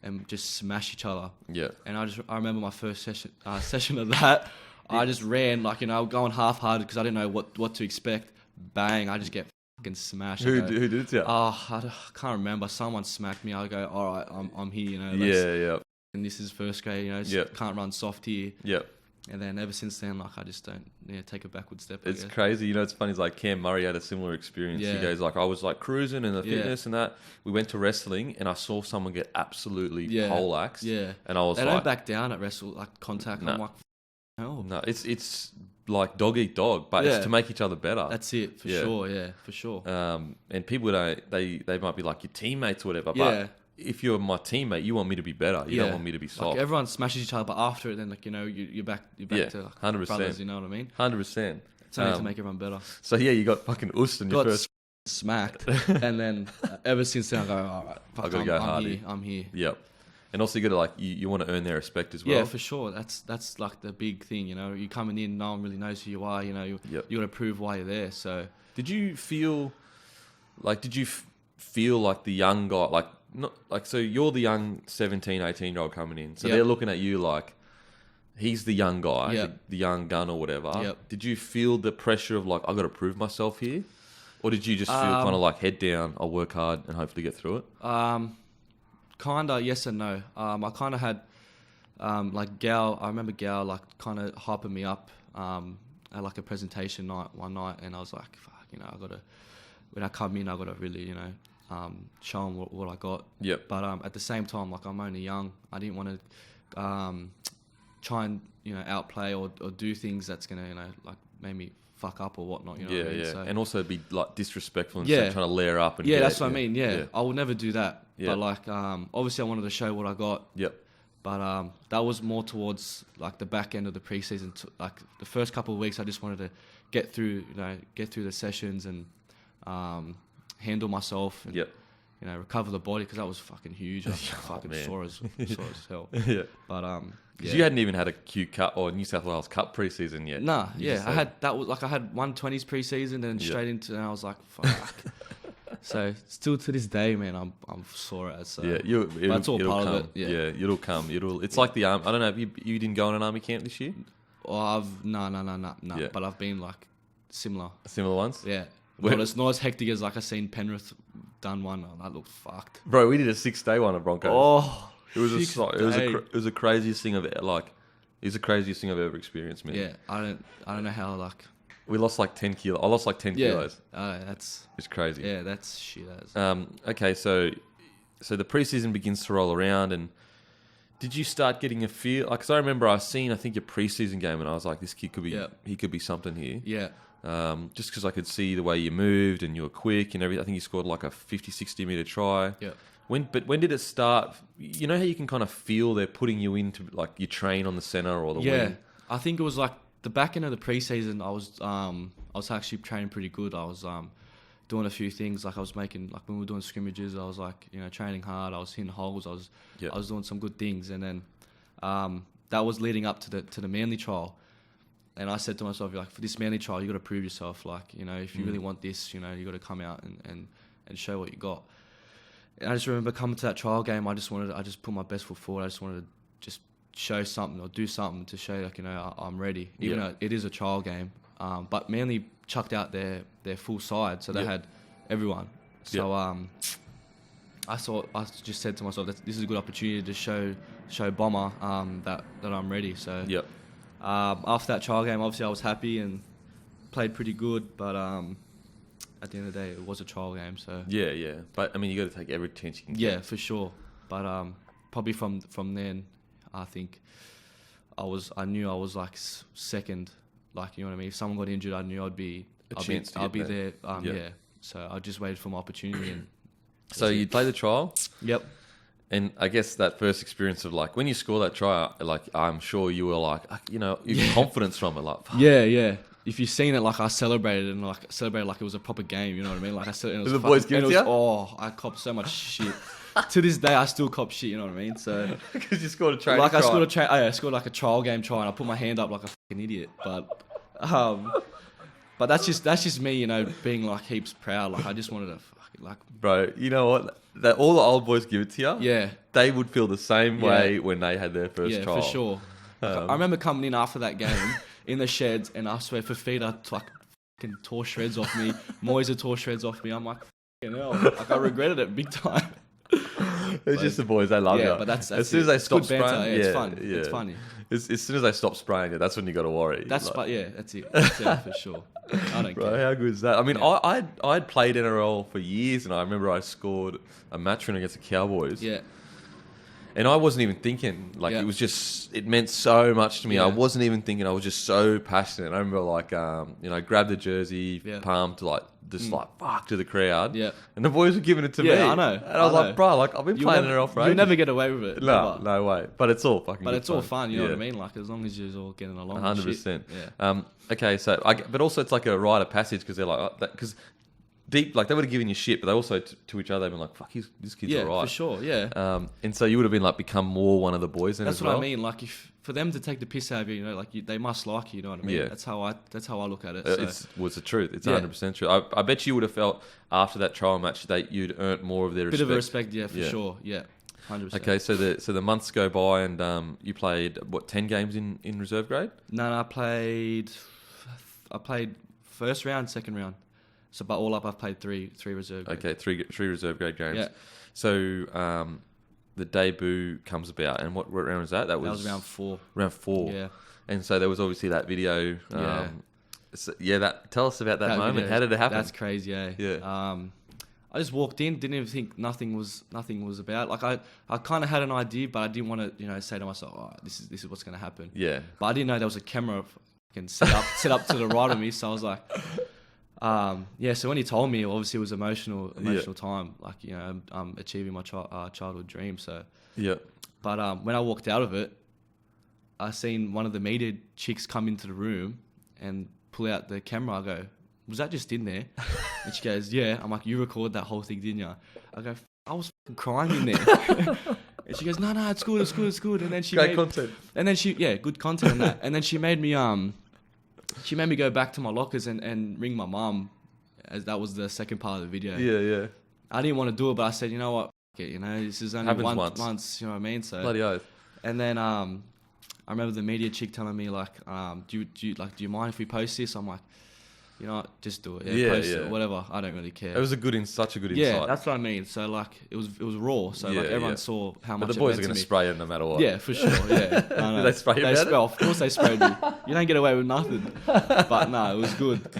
B: and just smash each other. Yeah, and I remember my first session of that. I just ran like, you know, going half-hearted because I didn't know what to expect. Bang! I just get fucking smashed.
A: Who did it to you?
B: I can't remember. Someone smacked me. I go, all right, I'm here. You know. And this is first grade, you know, can't run soft here. Yep. And then ever since then, like, I just don't take a backward step.
A: It's crazy. You know, it's funny. It's like Cam Murray had a similar experience. Yeah. He goes like, I was like cruising in the fitness and that. We went to wrestling and I saw someone get absolutely poleaxed. Yeah. And I was
B: they don't back down at wrestle, like contact. No. I'm like, hell.
A: No, it's like dog eat dog, but it's to make each other better.
B: That's it, for sure. Yeah, for sure.
A: And people they might be like your teammates or whatever, but if you're my teammate, you want me to be better. You don't want me to be soft.
B: Like everyone smashes each other, but after it, then like, you know, you're back to like 100%. Brothers. You know what I mean?
A: 100%.
B: It's only to make everyone better.
A: So yeah, you got fucking used and your first
B: smacked, and then ever since then I go, all right, fuck, I gotta go hard. I'm here.
A: Yep. And also you got to like you want to earn their respect as well.
B: Yeah, for sure. That's like the big thing. You know, you coming in, no one really knows who you are. You know, you got to prove why you're there. So
A: did you feel like the young guy, like? Not like, so you're the young 17, 18-year-old coming in. So they're looking at you like he's the young guy, the young gun or whatever. Yep. Did you feel the pressure of like, I got to prove myself here? Or did you just feel kind of like head down, I'll work hard and hopefully get through it?
B: Kind of yes and no. I kind of had like Gal, I remember Gal like kind of hyping me up at like a presentation one night, and I was like, fuck, you know, when I come in, I got to really, you know, show them what I got. Yep. But at the same time, like, I'm only young. I didn't want to try and, you know, outplay or do things that's gonna, you know, like make me fuck up or whatnot. You know what I mean? So,
A: and also be like disrespectful instead of trying to layer up and
B: that's what I mean. Yeah, I will never do that. But like, obviously, I wanted to show what I got. Yep. But that was more towards like the back end of the preseason. Like the first couple of weeks, I just wanted to get through the sessions and handle myself and, you know, recover the body, because that was fucking huge. I was fucking sore as hell. Yeah. But
A: because you hadn't even had a Q Cup or New South Wales Cup preseason yet.
B: Nah, I had 120s preseason and straight into, and I was like, fuck. So still to this day, man, I'm sore as. So. Yeah, but it's all part
A: come.
B: of it.
A: Yeah, it'll come. It's like the army. I don't know. You didn't go on an army camp this year?
B: Oh, no. Yeah. But I've been like similar
A: ones.
B: Yeah. Not as hectic as like I seen Penrith done one. Oh, that looked fucked.
A: Bro, we did a 6-day one at Broncos.
B: Oh,
A: it was the craziest thing I've ever experienced, man.
B: Yeah, I don't know how like.
A: We lost like 10 kilos. I lost like 10 kilos. It's crazy.
B: Yeah, that's shit.
A: Okay, so the preseason begins to roll around, and did you start getting a feel? Like, cause I remember I think your preseason game, and I was like, this kid he could be something here.
B: Yeah.
A: Just because I could see the way you moved and you were quick and everything. I think you scored like a 50, 60 meter try. Yeah. When did it start? You know how you can kind of feel they're putting you into like you train on the center or the wing?
B: I think it was like the back end of the preseason. I was actually training pretty good. I was doing a few things, like I was making, like when we were doing scrimmages, I was like, you know, training hard. I was hitting holes. I was doing some good things, and then that was leading up to the Manly trial. And I said to myself, like, for this Manly trial, you got to prove yourself. Like, you know, if you really want this, you know, you got to come out and show what you got. And I just remember coming to that trial game. I just put my best foot forward. I just wanted to just show something or do something to show, like, you know, I'm ready. Even though it is a trial game. But Manly chucked out their full side, so they had everyone. So I just said to myself that this is a good opportunity to show Bomber that I'm ready. So after that trial game, obviously I was happy and played pretty good, but at the end of the day, it was a trial game. So
A: but I mean, you got to take every chance you can get.
B: Yeah, for sure. But probably from then, I think I knew I was like second. Like, you know what I mean? If someone got injured, I knew I'd be there. So I just waited for my opportunity. And
A: so you played the trial.
B: Yep.
A: And I guess that first experience of, like, when you score that try, like, I'm sure you were like, you know, you get confidence from it. Like, fuck.
B: Yeah. If you've seen it, like, I celebrated like it was a proper game. You know what I mean? Like, I said, it was
A: the boys give it to you?
B: Oh, I copped so much shit. To this day, I still cop shit. You know what I mean? So
A: because you scored a training
B: like
A: try.
B: I scored like a trial game try, and I put my hand up like a fucking idiot. But that's just me, you know, being like heaps proud. Like, I just wanted to fucking, like,
A: bro. You know what? That all the old boys give it to you.
B: Yeah,
A: they would feel the same way when they had their first trial.
B: Yeah, for sure. I remember coming in after that game in the sheds, and I swear Fafita fucking tore shreds off me. Moisa tore shreds off me. I'm like, fucking hell. Like, I regretted it big time.
A: It's just the boys, they love you.
B: Yeah, but that's
A: as soon as they stop spraying,
B: it's fun. Yeah. It's funny.
A: As soon as they stop spraying, that's when you got to worry.
B: That's it. That's it for sure. I don't care.
A: How good is that? I mean, I'd played NRL for years, and I remember I scored a match win against the Cowboys.
B: Yeah.
A: And I wasn't even thinking, like, it was just, it meant so much to me. I wasn't even thinking, I was just so passionate. And I remember, like, you know, grabbed the jersey, palm to, like, just like, fuck to the crowd. Yeah. And the boys were giving it to me.
B: Yeah, I know.
A: And I was like, bro, like, I've been playing NRL for ages.
B: You'll never get away with it.
A: No way. But it's all fucking
B: But it's all fun, you know what I mean? Like, as long as you're all getting along.
A: 100%. Yeah. Okay, so, but also it's like a rite of passage, because they're like, because deep, like, they would have given you shit, but they also to each other they've been like, fuck, this kid's alright.
B: Yeah, for sure, yeah.
A: And so you would have been like, become more one of the boys then.
B: That's what I mean. Like, if for them to take the piss out of you, you know, like, they must like you. You know what I mean? Yeah. That's how I look at it.
A: It's the truth. It's 100% true. I bet you would have felt after that trial match that you'd earned more of their respect.
B: Bit of a respect, yeah, for sure. Yeah, 100%.
A: Okay, so the months go by, and you played 10 games in reserve grade?
B: No, I played first round, second round. So, but all up, I've played three reserve grade.
A: Okay, three reserve grade games.
B: Yeah.
A: So, the debut comes about, and what round was that? That was
B: round 4.
A: Round 4.
B: Yeah.
A: And so there was obviously that video. Tell us about that moment. Video, how did it happen?
B: That's crazy, Yeah. I just walked in, didn't even think nothing was about. Like, I kind of had an idea, but I didn't want to, you know, say to myself, oh, this is what's going to happen.
A: Yeah.
B: But I didn't know there was a camera set up to the right of me, so I was like. So when he told me, obviously it was emotional time, like, you know, I'm achieving my childhood dream. So but when I walked out of it, I seen one of the media chicks come into the room and pull out the camera. I go, was that just in there? And she goes, yeah. I'm like, you recorded that whole thing, didn't you? I go, I was fucking crying in there. And she goes, no, it's good. And then she
A: great content.
B: And then good content and that. And then she made me go back to my lockers and ring my mum, as that was the second part of the video.
A: Yeah.
B: I didn't want to do it, but I said, you know what, you know, this is only once, you know what I mean? So
A: bloody oath.
B: And then I remember the media chick telling me, like, do you mind if we post this? I'm like, you know what, just do it. Post it, whatever. I don't really care.
A: It was such a good insight.
B: Yeah, that's what I mean. So, like, it was raw. So like everyone saw how much.
A: But the boys are going to spray it no matter what.
B: Yeah, for sure. Yeah.
A: Did they spray it?
B: Of course they sprayed me. You don't get away with nothing. But no, it was good.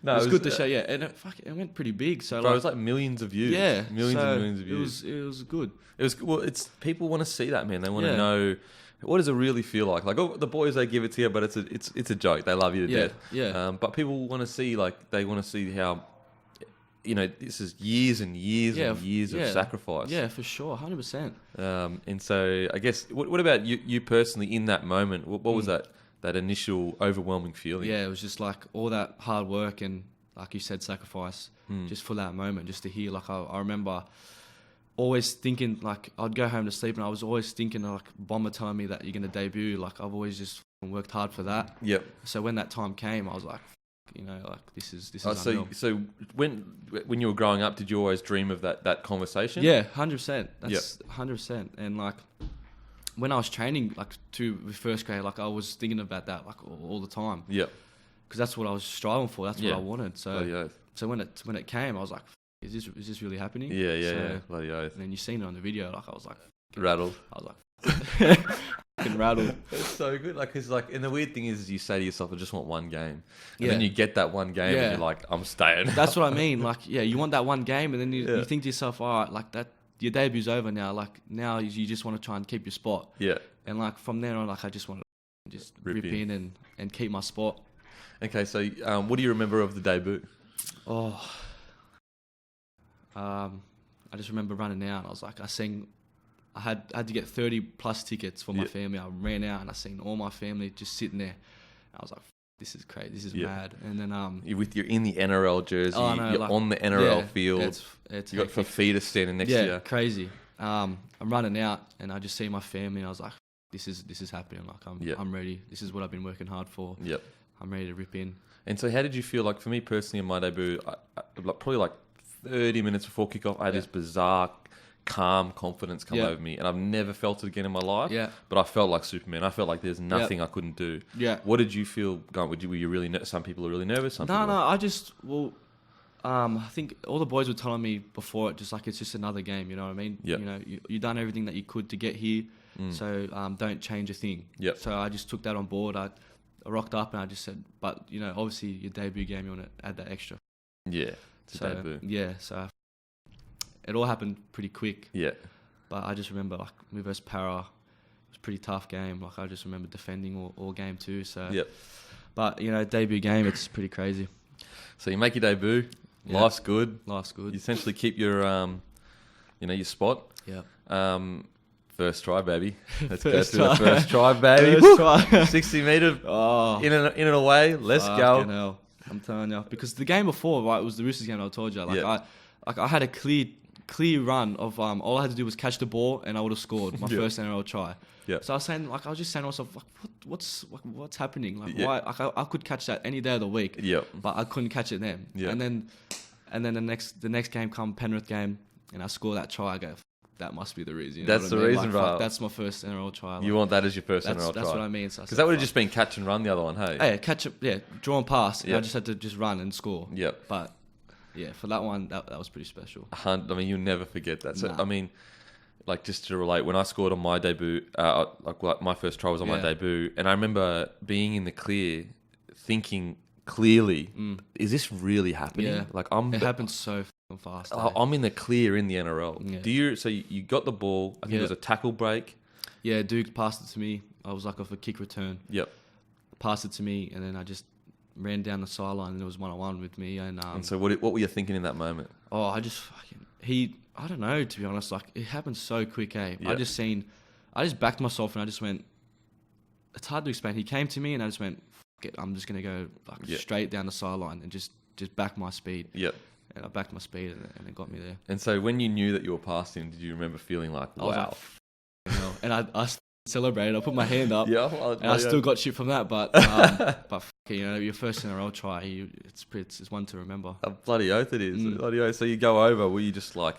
A: No,
B: it was good to show. Yeah, and it went pretty big. So
A: bro, it was like millions of views.
B: Yeah,
A: millions and millions of views.
B: It was good.
A: It was well. It's people want to see that, man. They want to know. What does it really feel like? Like, the boys, they give it to you, but it's a joke. They love you to death.
B: Yeah.
A: But people want to see, like, they want to see how, you know, this is years and years and years of sacrifice.
B: Yeah, for sure, 100%.
A: And so, I guess, what about you personally in that moment? What was that initial overwhelming feeling?
B: Yeah, it was just like all that hard work and, like you said, sacrifice, just for that moment, just to hear. Like, I remember always thinking, like, I'd go home to sleep and I was always thinking, like, Bomber telling me that you're going to debut. Like, I've always just worked hard for that.
A: Yep.
B: So when that time came, I was like, you know, like this is
A: so when you were growing up, did you always dream of that conversation?
B: Yeah, 100%. That's 100%. And like when I was training, like with first grade, like I was thinking about that like all the time.
A: Yeah.
B: Because that's what I was striving for. That's what I wanted.
A: Bloody oath.
B: So when it came, I was like, is this really happening?
A: Yeah. Bloody oath.
B: And then you seen it on the video, like I was like
A: rattled.
B: I was like fucking rattled.
A: It's so good, like, cause like, and the weird thing is you say to yourself, I just want one game, and then you get that one game, and you're like, I'm staying.
B: That's what I mean. Like, you want that one game, and then you think to yourself, all right, like that, your debut's over now. Like now you just want to try and keep your spot. Yeah. And like from then on, like I just want to just rip in and keep my spot. Okay, so what do you remember of the debut? I just remember running out. I was like, I had to get 30 plus tickets for my family. I ran out and I seen all my family just sitting there. I was like, this is crazy. This is mad. And then
A: you're in the NRL jersey. You're like, on the NRL field. It's you got Fafita standing next to you. Yeah, crazy. I'm running out and I just see my family and I was like, this is happening. Like I'm ready. This is what I've been working hard for. Yep. I'm ready to rip in. And so how did you feel? Like for me personally in my debut, probably like 30 minutes before kickoff, I had this bizarre, calm confidence come over me, and I've never felt it again in my life. Yeah. But I felt like Superman. I felt like there's nothing I couldn't do. Yeah. What did you feel going? Were you really? Some people are really nervous. No. I just I think all the boys were telling me before it, just like it's just another game. You know what I mean? Yeah. You know, you done everything that you could to get here, so don't change a thing. Yeah. So I just took that on board. I rocked up and I just said, but you know, obviously your debut game, you want to add that extra. Yeah. So it all happened pretty quick. Yeah. But I just remember like we versus Para, it was a pretty tough game. Like I just remember defending all game too. So but you know, debut game, it's pretty crazy. So you make your debut. Yep. Life's good. You essentially keep your your spot. Yeah. First try, baby. Let's go to the first try, baby. First try. 60 metre in and away. Let's go. Hell. I'm telling you. Because the game before, right, it was the Roosters game I told you. Like I had a clear run of all I had to do was catch the ball and I would have scored my first NRL try. Yeah. So I was saying, like, I was just saying to myself, like, what's happening? Like, why? Like, I could catch that any day of the week. Yeah. But I couldn't catch it then. Yeah. And then the next game come Penrith game and I score that try. I go, that must be the reason. You know that's the reason, like, bro. That's my first NRL try. Like, you want that as your first NRL try? That's what I mean. Because that would have just been catch and run the other one, hey? Hey, catch it, draw and pass. And I just had to just run and score. Yeah. But yeah, for that one, that was pretty special. I mean, you'll never forget that. So, I mean, like, just to relate, when I scored on my debut, like my first try was on my debut, and I remember being in the clear, thinking clearly, is this really happening? Yeah. Like, it happens so fast. I'm in the clear in the NRL. Yeah. So you got the ball, I think it was a tackle break. Yeah, Duke passed it to me. I was like off a kick return. Yep. Passed it to me, and then I just ran down the sideline, and it was 1-on-1 with me. And so what were you thinking in that moment? Oh, I don't know, to be honest. Like, it happened so quick, eh? Yep. I just backed myself, and I just went, it's hard to explain. He came to me, and I just went, fuck it, I'm just going to go straight down the sideline and just back my speed. Yep. And I backed my speed, and it got me there. And so when you knew that you were past him, did you remember feeling like, wow? I was like, and I celebrated. I put my hand up. And I still got shit from that, but you know, your first NRL try, it's one to remember. A bloody oath it is. Bloody oath. So you go over, were you just like,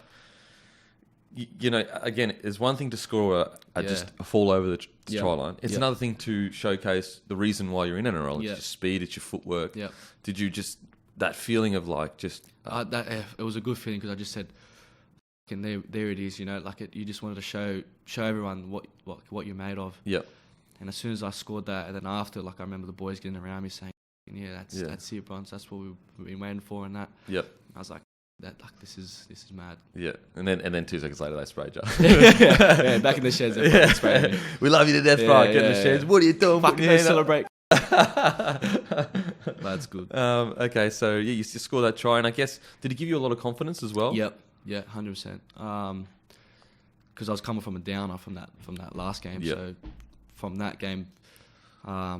A: you know, again, it's one thing to score just a fall over the try line. It's another thing to showcase the reason why you're in NRL. It's your speed, it's your footwork. Yeah. Did you just, that feeling of like just... it was a good feeling because I just said, and there it is, you know, like you just wanted to show everyone what you're made of. Yep. And as soon as I scored that, and then after, like, I remember the boys getting around me saying, that's it, Bronson, that's what we've been waiting for, and that. Yep. I was like, this is mad. Yeah. And then 2 seconds later they sprayed you. Yeah, back in the sheds they sprayed me. We love you to death, bro. Get in the sheds. What are you doing? Fucking celebrate. That's good. Okay, so you scored that try, and I guess, did it give you a lot of confidence as well? Yep. Yeah, 100%. Because I was coming from a downer from that last game. Yep. So from that game, I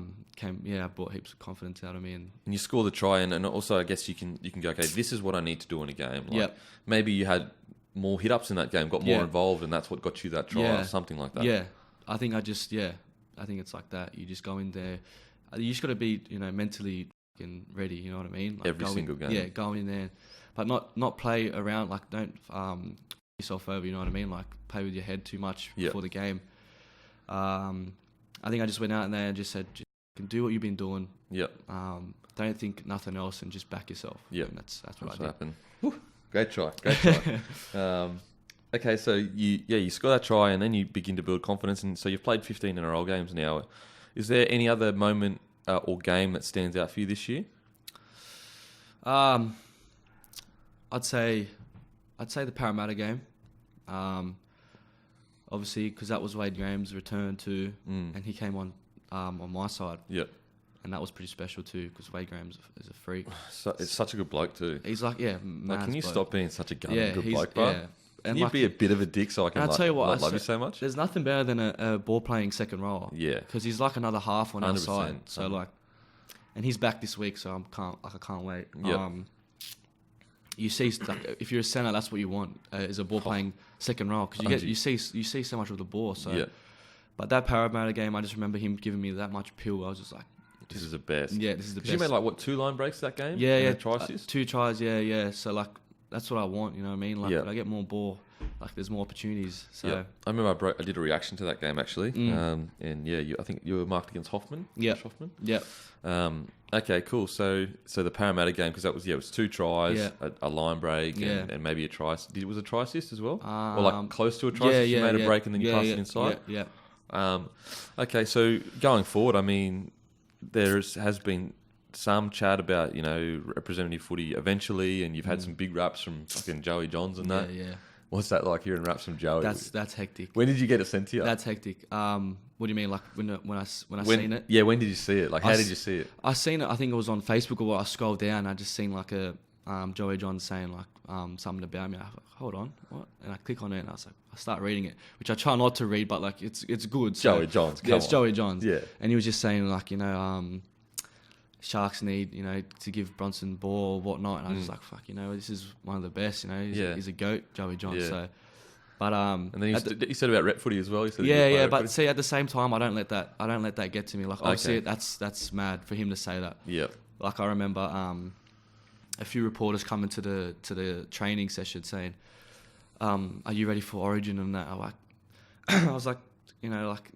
A: brought heaps of confidence out of me. And you score the try, and also I guess you can go, okay, this is what I need to do in a game. Like, maybe you had more hit ups in that game, got more involved, and that's what got you that try or something like that. Yeah, I think I just
B: I think it's like that. You just go in there. You just got to be, mentally ready. You know what I mean? Like
A: Every single game.
B: Yeah, go in there, but not play around. Like don't yourself over. You know what I mean? Like play with your head too much before the game. I think I just went out in there and just said, "Just do what you've been doing.
A: Yep.
B: Don't think nothing else and just back yourself."
A: Yep.
B: And that's what I did.
A: Happened. Whew. Great try. Okay, so you score that try and then you begin to build confidence, and so you've played 15 NRL games now. Is there any other moment or game that stands out for you this year?
B: I'd say the Parramatta game. Obviously, because that was Wade Graham's return too, and he came on my side.
A: Yep.
B: And that was pretty special too, because Wade Graham is a freak.
A: It's such a good bloke too.
B: He's like,
A: can you
B: bloke.
A: Stop being such a good bloke, bro?
B: Yeah.
A: Can you be a bit of a dick so I can
B: tell you what,
A: love you so much?
B: There's nothing better than a ball playing second rower.
A: Yeah.
B: Because he's like another half on our side. So
A: 100%.
B: like, and he's back this week, so I can't wait.
A: Yep.
B: You see, like, if you're a centre, that's what you want is a ball playing second row, because you see so much of the ball. So, but that Parramatta game, I just remember him giving me that much pill. I was just like,
A: this is the best.
B: Yeah, this is the best.
A: You made 2 line breaks that game?
B: Yeah.
A: Try assist?
B: 2 tries, yeah. So like, that's what I want. You know what I mean? Like, when I get more ball, like there's more opportunities. So
A: I remember I did a reaction to that game actually, and I think you were marked against Hoffman.
B: Yeah.
A: Hoffman.
B: Yeah.
A: Okay, cool. So the Parramatta game, because that was it was 2 tries, a line break, and maybe a try. Was it a try assist as well, or like close to a try assist? You made a break and then you passed it inside.
B: Yeah.
A: Okay, so going forward, I mean, has been some chat about representative footy eventually, and you've had some big raps from fucking Joey Johns and that.
B: Yeah.
A: What's that like hearing raps from Joey?
B: That's hectic.
A: When did you get it sent to you?
B: That's hectic. What do you mean? Like when I seen it?
A: Yeah, when did you see it? Like how did you see it?
B: I seen it. I think it was on Facebook or what. I scrolled down and I just seen like a Joey John saying like something about me. I thought, hold on, what? And I click on it and I was like, I start reading it, which I try not to read, but like it's good. So,
A: Joey Johns,
B: it's Joey Johns.
A: Yeah,
B: and he was just saying like Sharks need to give Bronson ball or whatnot, and I was just like, fuck, this is one of the best. He's a goat, Joey Johns. Yeah. So. But
A: and then you said about rep footy as well. You said
B: but see, at the same time, I don't let that get to me. Like obviously, that's mad for him to say that.
A: Yeah.
B: Like I remember a few reporters coming to the training session saying, "Are you ready for Origin?" and that. I was like,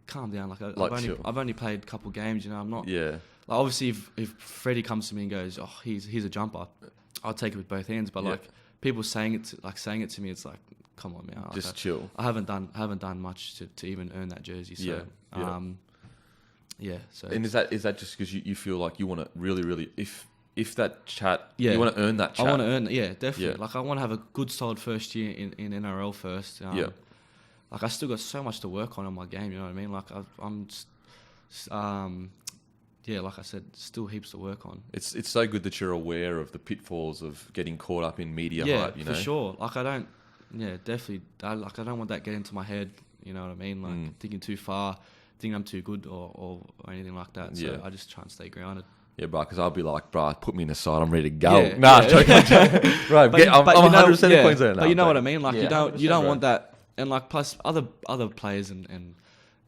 B: calm down. Like I've only played a couple games. I'm not.
A: Yeah.
B: Like obviously, if Freddie comes to me and goes, "Oh, he's a jumper," I'll take it with both hands. But like people saying it to me, it's like, come on, man.
A: Just chill.
B: I haven't done much to even earn that jersey. So, So.
A: And is that just because you feel like you want to really, really, if that chat, you want to earn that chat?
B: I want to earn it. Yeah, definitely. Yeah. Like I want to have a good, solid first year in NRL first. Like I still got so much to work on my game. You know what I mean? Like I'm just, like I said, still heaps to work on.
A: It's so good that you're aware of the pitfalls of getting caught up in media hype.
B: For sure. Like I don't. Yeah, definitely. I don't want that getting into my head. You know what I mean? Like thinking too far, thinking I'm too good or anything like that. So I just try and stay grounded. Yeah,
A: bro, because I'll be like, bro, put me in the side. I'm ready to go. I'm joking. Right, I'm 100% Queensland.
B: But you know what I mean? Like you don't want that. And like plus other players and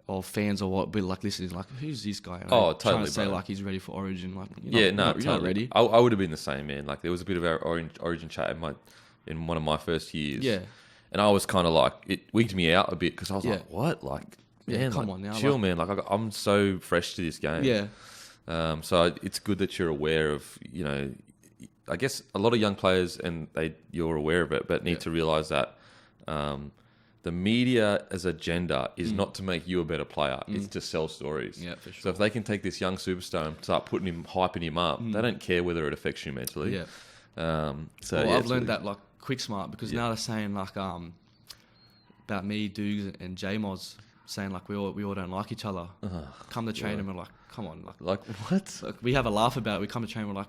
B: or fans or what, be like listening, like who's this guy?
A: Totally.
B: Trying to say like he's ready for Origin. Like
A: you're
B: not ready.
A: I would have been the same, man. Like there was a bit of our Origin chat in one of my first years.
B: Yeah.
A: And I was kind of like, it wigged me out a bit because I was like, what? Like, man,
B: come on now.
A: Chill, man. Like, I'm so fresh to this game.
B: Yeah.
A: So it's good that you're aware of, I guess a lot of young players and you're aware of it, but need to realise that the media as agenda is not to make you a better player. It's to sell stories.
B: Yeah, for sure.
A: So if they can take this young superstar and start hyping him up, they don't care whether it affects you mentally.
B: Yeah. I've learned that like quick smart because now they're saying like about me, Dukes and J-Moz saying like we all don't like each other. Come to train and we're like, come on,
A: like what?
B: Like, we have a laugh about it. We come to train, we're like,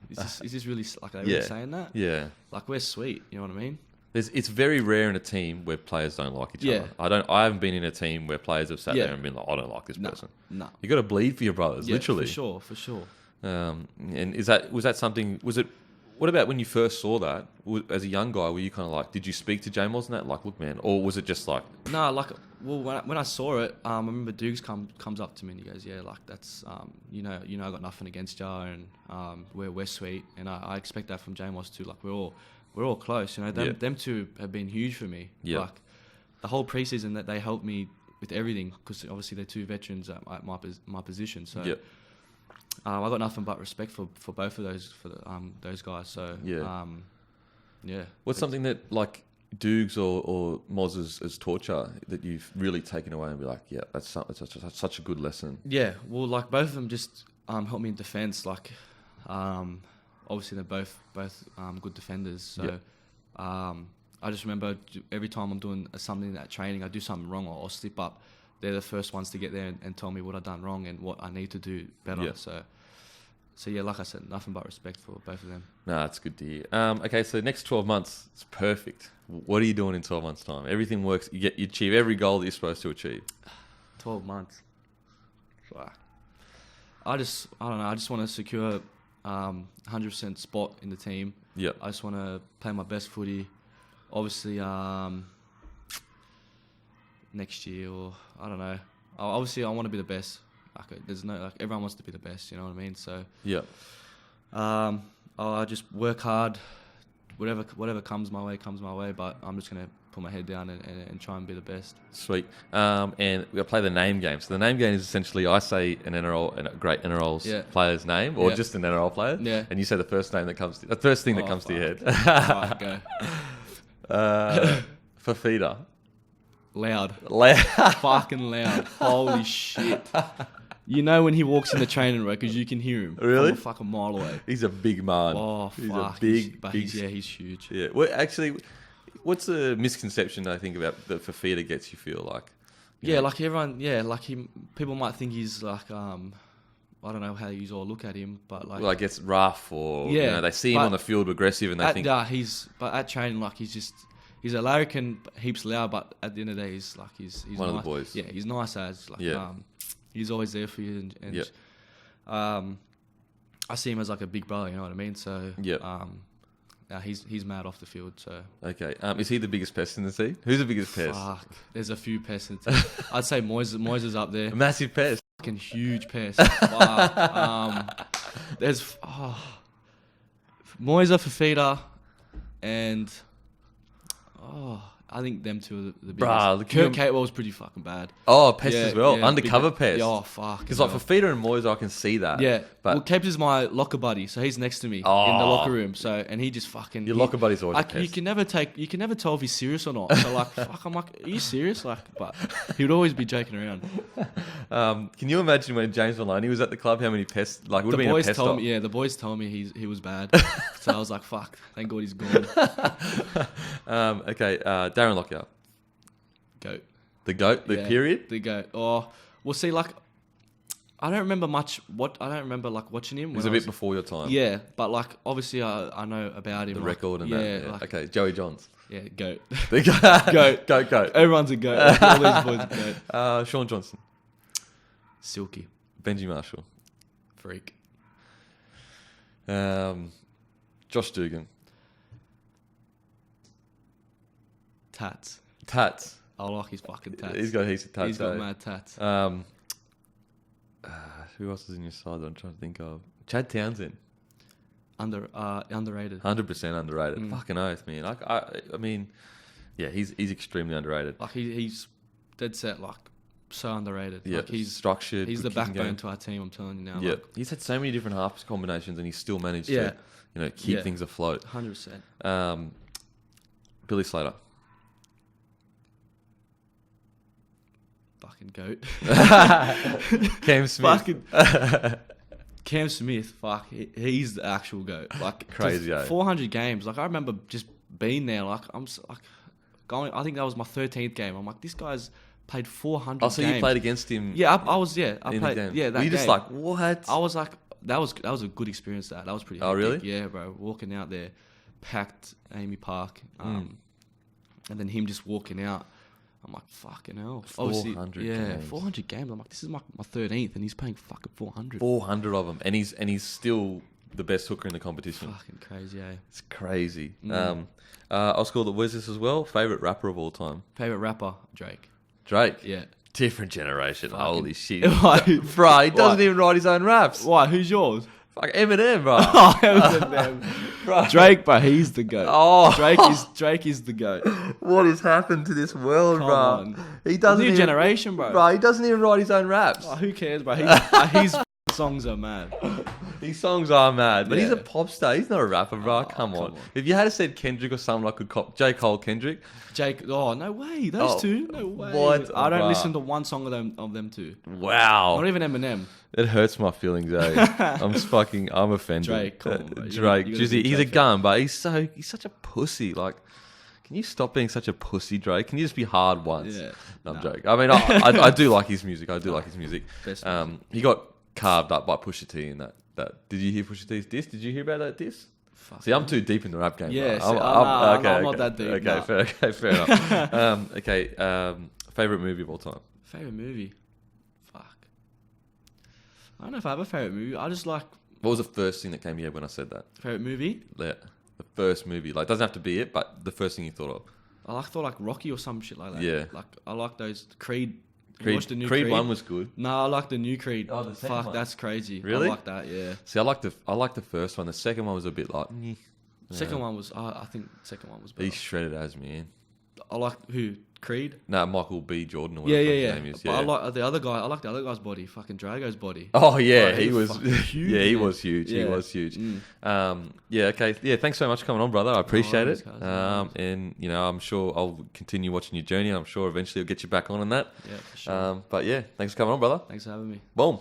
B: is this really like are they really saying that?
A: Yeah.
B: Like we're sweet, you know what I mean?
A: It's very rare in a team where players don't like each other. I haven't been in a team where players have sat there and been like, I don't like this person.
B: No.
A: You got to bleed for your brothers, literally.
B: For sure.
A: And was that something? What about when you first saw that as a young guy? Were you kind of like, did you speak to J-Moz and that? Like, look, man, or was it just like?
B: No, like well, when I saw it, I remember Dukes comes up to me and he goes, "Yeah, like that's you know, I got nothing against you, and we're sweet." And I expect that from Jamos too. Like we're all close, you know. Them two have been huge for me.
A: Yeah.
B: Like the whole preseason that they helped me with everything, because obviously they're two veterans at my position. So I got nothing but respect for both of those guys. So yeah.
A: What's something that like Dukes or Moz has taught you that you've really taken away and be like, yeah, that's such a good lesson?
B: Yeah, well, like both of them just helped me in defence. Like, obviously they're both good defenders. So I just remember every time I'm doing something at training, I do something wrong or slip up, they're the first ones to get there and tell me what I've done wrong and what I need to do better. Yeah. So yeah, like I said, nothing but respect for both of them.
A: No, that's good to hear. Okay, so next 12 months, it's perfect. What are you doing in 12 months' time? Everything works. You achieve every goal that you're supposed to achieve.
B: 12 months. I don't know. I just want to secure 100% spot in the team.
A: Yeah.
B: I just want to play my best footy. Obviously, next year, or I don't know. Obviously, I want to be the best. Everyone wants to be the best. You know what I mean? So
A: yeah.
B: I just work hard. Whatever comes my way. But I'm just gonna put my head down and try and be the best.
A: Sweet. And we're gonna play the name game. So the name game is essentially I say an NRL and a great NRL's player's name, or just an NRL player.
B: Yeah.
A: And you say the first thing that comes to your head.
B: Right, go.
A: Fafita.
B: Loud. Fucking loud. Holy shit. You know when he walks in the training room, because you can hear him.
A: Really?
B: From a fucking mile away.
A: He's a big man.
B: Oh, fuck. He's huge.
A: Yeah. Well, actually, what's the misconception I think about that Fafita gets you feel like?
B: Yeah, like everyone, people might think he's like, I don't know how you all look at him, but like...
A: Well, I guess rough, or, they see him on the field aggressive and they think...
B: But at training, like, he's a larrikin, heaps loud, but at the end of the day, he's
A: one
B: nice.
A: of the boys.
B: Yeah, he's nice as, like, he's always there for you, and I see him as like a big brother, you know what I mean? So, he's mad off the field, so... Okay,
A: is he the biggest pest in the team? Who's the biggest pest?
B: Fuck, there's a few pests in the team. I'd say Moises is up there.
A: A massive pest.
B: Fucking huge pest. There's Moisa, Fafita, and I think them two are the biggest. Kurt Catewell's pretty fucking bad.
A: Oh, pest as well. Undercover pest.
B: Yeah, fuck.
A: Because like Fafita and Moisa, I can see that.
B: Yeah. But Cape is my locker buddy, so he's next to me in the locker room. So and he just fucking.
A: Your locker buddy's always a pest.
B: You can never tell if he's serious or not. So like, fuck, I'm like, are you serious? Like, but he would always be joking around.
A: Can you imagine when James Maloney was at the club? How many pests? Like, would have been a pest
B: told me. Yeah, the boys told me he was bad. So I was like, fuck, thank God he's gone.
A: Okay, Darren Lockyer.
B: Goat.
A: The GOAT? The period?
B: The GOAT. Oh, well, see, like, I don't remember much. I don't remember like watching him.
A: It was a bit before your time.
B: Yeah, but like obviously I know about him.
A: The record and that. Yeah. Like, okay, Joey Johns.
B: Yeah, GOAT.
A: The GOAT. Goat.
B: Everyone's a GOAT. All these boys are GOAT.
A: Sean Johnson.
B: Silky.
A: Benji Marshall.
B: Freak.
A: Josh Dugan.
B: Tats. I like his fucking tats.
A: He's got heaps of tats.
B: He's got mad tats.
A: Who else is in your side that I'm trying to think of? Chad Townsend.
B: Underrated.
A: 100% underrated. Fucking oath, man. I mean, yeah, he's extremely underrated.
B: Like he's dead set, like so underrated.
A: Yeah,
B: like he's
A: structured.
B: He's the backbone to our team. I'm telling you now.
A: Yeah,
B: like,
A: he's had so many different half combinations, and he's still managed to, keep things afloat.
B: 100%.
A: Billy Slater.
B: Fucking GOAT.
A: Cam Smith.
B: Cam Smith, he's the actual GOAT. Like
A: crazy,
B: 400 games. Like I remember just being there. Like I'm like going. I think that was my 13th game. I'm like, this guy's played 400 games.
A: Oh, so you played against him?
B: Yeah, I was. Yeah, I played. Yeah, that
A: Were you just
B: game.
A: Like, what?
B: I was like, that was a good experience. That was pretty.
A: Oh,
B: hectic.
A: really?
B: Yeah, bro. Walking out there, packed Amy Park, and then him just walking out. I'm like, fucking hell.
A: 400 games.
B: 400 games. I'm like, this is my 13th, and he's playing fucking 400.
A: 400 of them, and he's still the best hooker in the competition.
B: Fucking crazy, eh?
A: It's crazy. I'll score the Wizards as well. Favorite rapper of all time?
B: Favorite rapper, Drake.
A: Drake.
B: Yeah.
A: Different generation.
B: Fucking-
A: Holy shit.
B: Why?
A: Bro, he doesn't
B: Why?
A: even write his own raps.
B: Why? Who's yours?
A: Fuck Eminem, bro.
B: Oh, Eminem.
A: Bro.
B: Drake, but he's the goat.
A: Oh.
B: Drake is the goat.
A: What has happened to this world,
B: Come
A: bro?
B: on.
A: He doesn't
B: New
A: even,
B: generation, bro.
A: Bro, he doesn't even write his own raps.
B: Oh, who cares, bro? His songs are mad.
A: These songs are mad, but he's a
B: Yeah.
A: pop star. He's not a rapper, bro.
B: Oh,
A: come on.
B: come on.
A: If you had said Kendrick or someone I could cop, J. Cole, Kendrick.
B: Jake, oh no way, those
A: Oh,
B: two, no way.
A: what,
B: I don't
A: bruh.
B: listen to one song of them two.
A: Wow.
B: Not even Eminem.
A: It hurts my feelings, eh? I'm offended.
B: Drake, come on, bro.
A: Drake,
B: You gotta
A: Jizzy,
B: be
A: he's a
B: Drake fan.
A: gun, but he's such a pussy. Like, can you stop being such a pussy, Drake? Can you just be hard once?
B: Yeah.
A: No, I'm
B: Nah.
A: joking. I mean, I do like his music. I do like his music.
B: Best
A: He got carved up by Pusha T in that. Did you hear Pusha T's diss? Did you hear about that diss?
B: Fuck.
A: See, I'm too deep in the rap game.
B: Yeah,
A: bro.
B: see, I'm not that deep,
A: Okay,
B: nah.
A: fair enough. Favorite movie of all time?
B: Favorite movie? Fuck. I don't know if I have a favorite movie. I just like
A: What was the first thing that came to your head when I said that?
B: favorite movie.
A: The first movie. Like, doesn't have to be it, but the first thing you thought of.
B: I thought like Rocky or some shit like that.
A: Yeah.
B: Like I like those Creed. You watched the new
A: Creed 1 was good.
B: No, I like the new Creed.
A: Oh, the second
B: Fuck,
A: one.
B: that's crazy.
A: Really?
B: I like that. Yeah.
A: See, I like the first one. The second one was a bit like, "Nyeh."
B: Second one was. I think second one was better.
A: He shredded as man.
B: I like who Creed.
A: No, Michael B. Jordan or
B: Yeah,
A: whatever
B: yeah,
A: his
B: yeah.
A: name is.
B: But I like the other guy. I like the other guy's body. Fucking Drago's body.
A: Oh yeah,
B: Like,
A: he
B: he's
A: was
B: fucking huge,
A: yeah, he
B: man.
A: was huge. He
B: Yeah.
A: was huge.
B: Mm.
A: Yeah, okay. Yeah, thanks so much for coming on, brother. I appreciate
B: worries,
A: it.
B: guys, no worries.
A: And you know, I'm sure I'll continue watching your journey. I'm sure eventually I'll get you back on that.
B: Yeah, for sure.
A: But yeah, thanks for coming on, brother.
B: Thanks for having me.
A: Boom.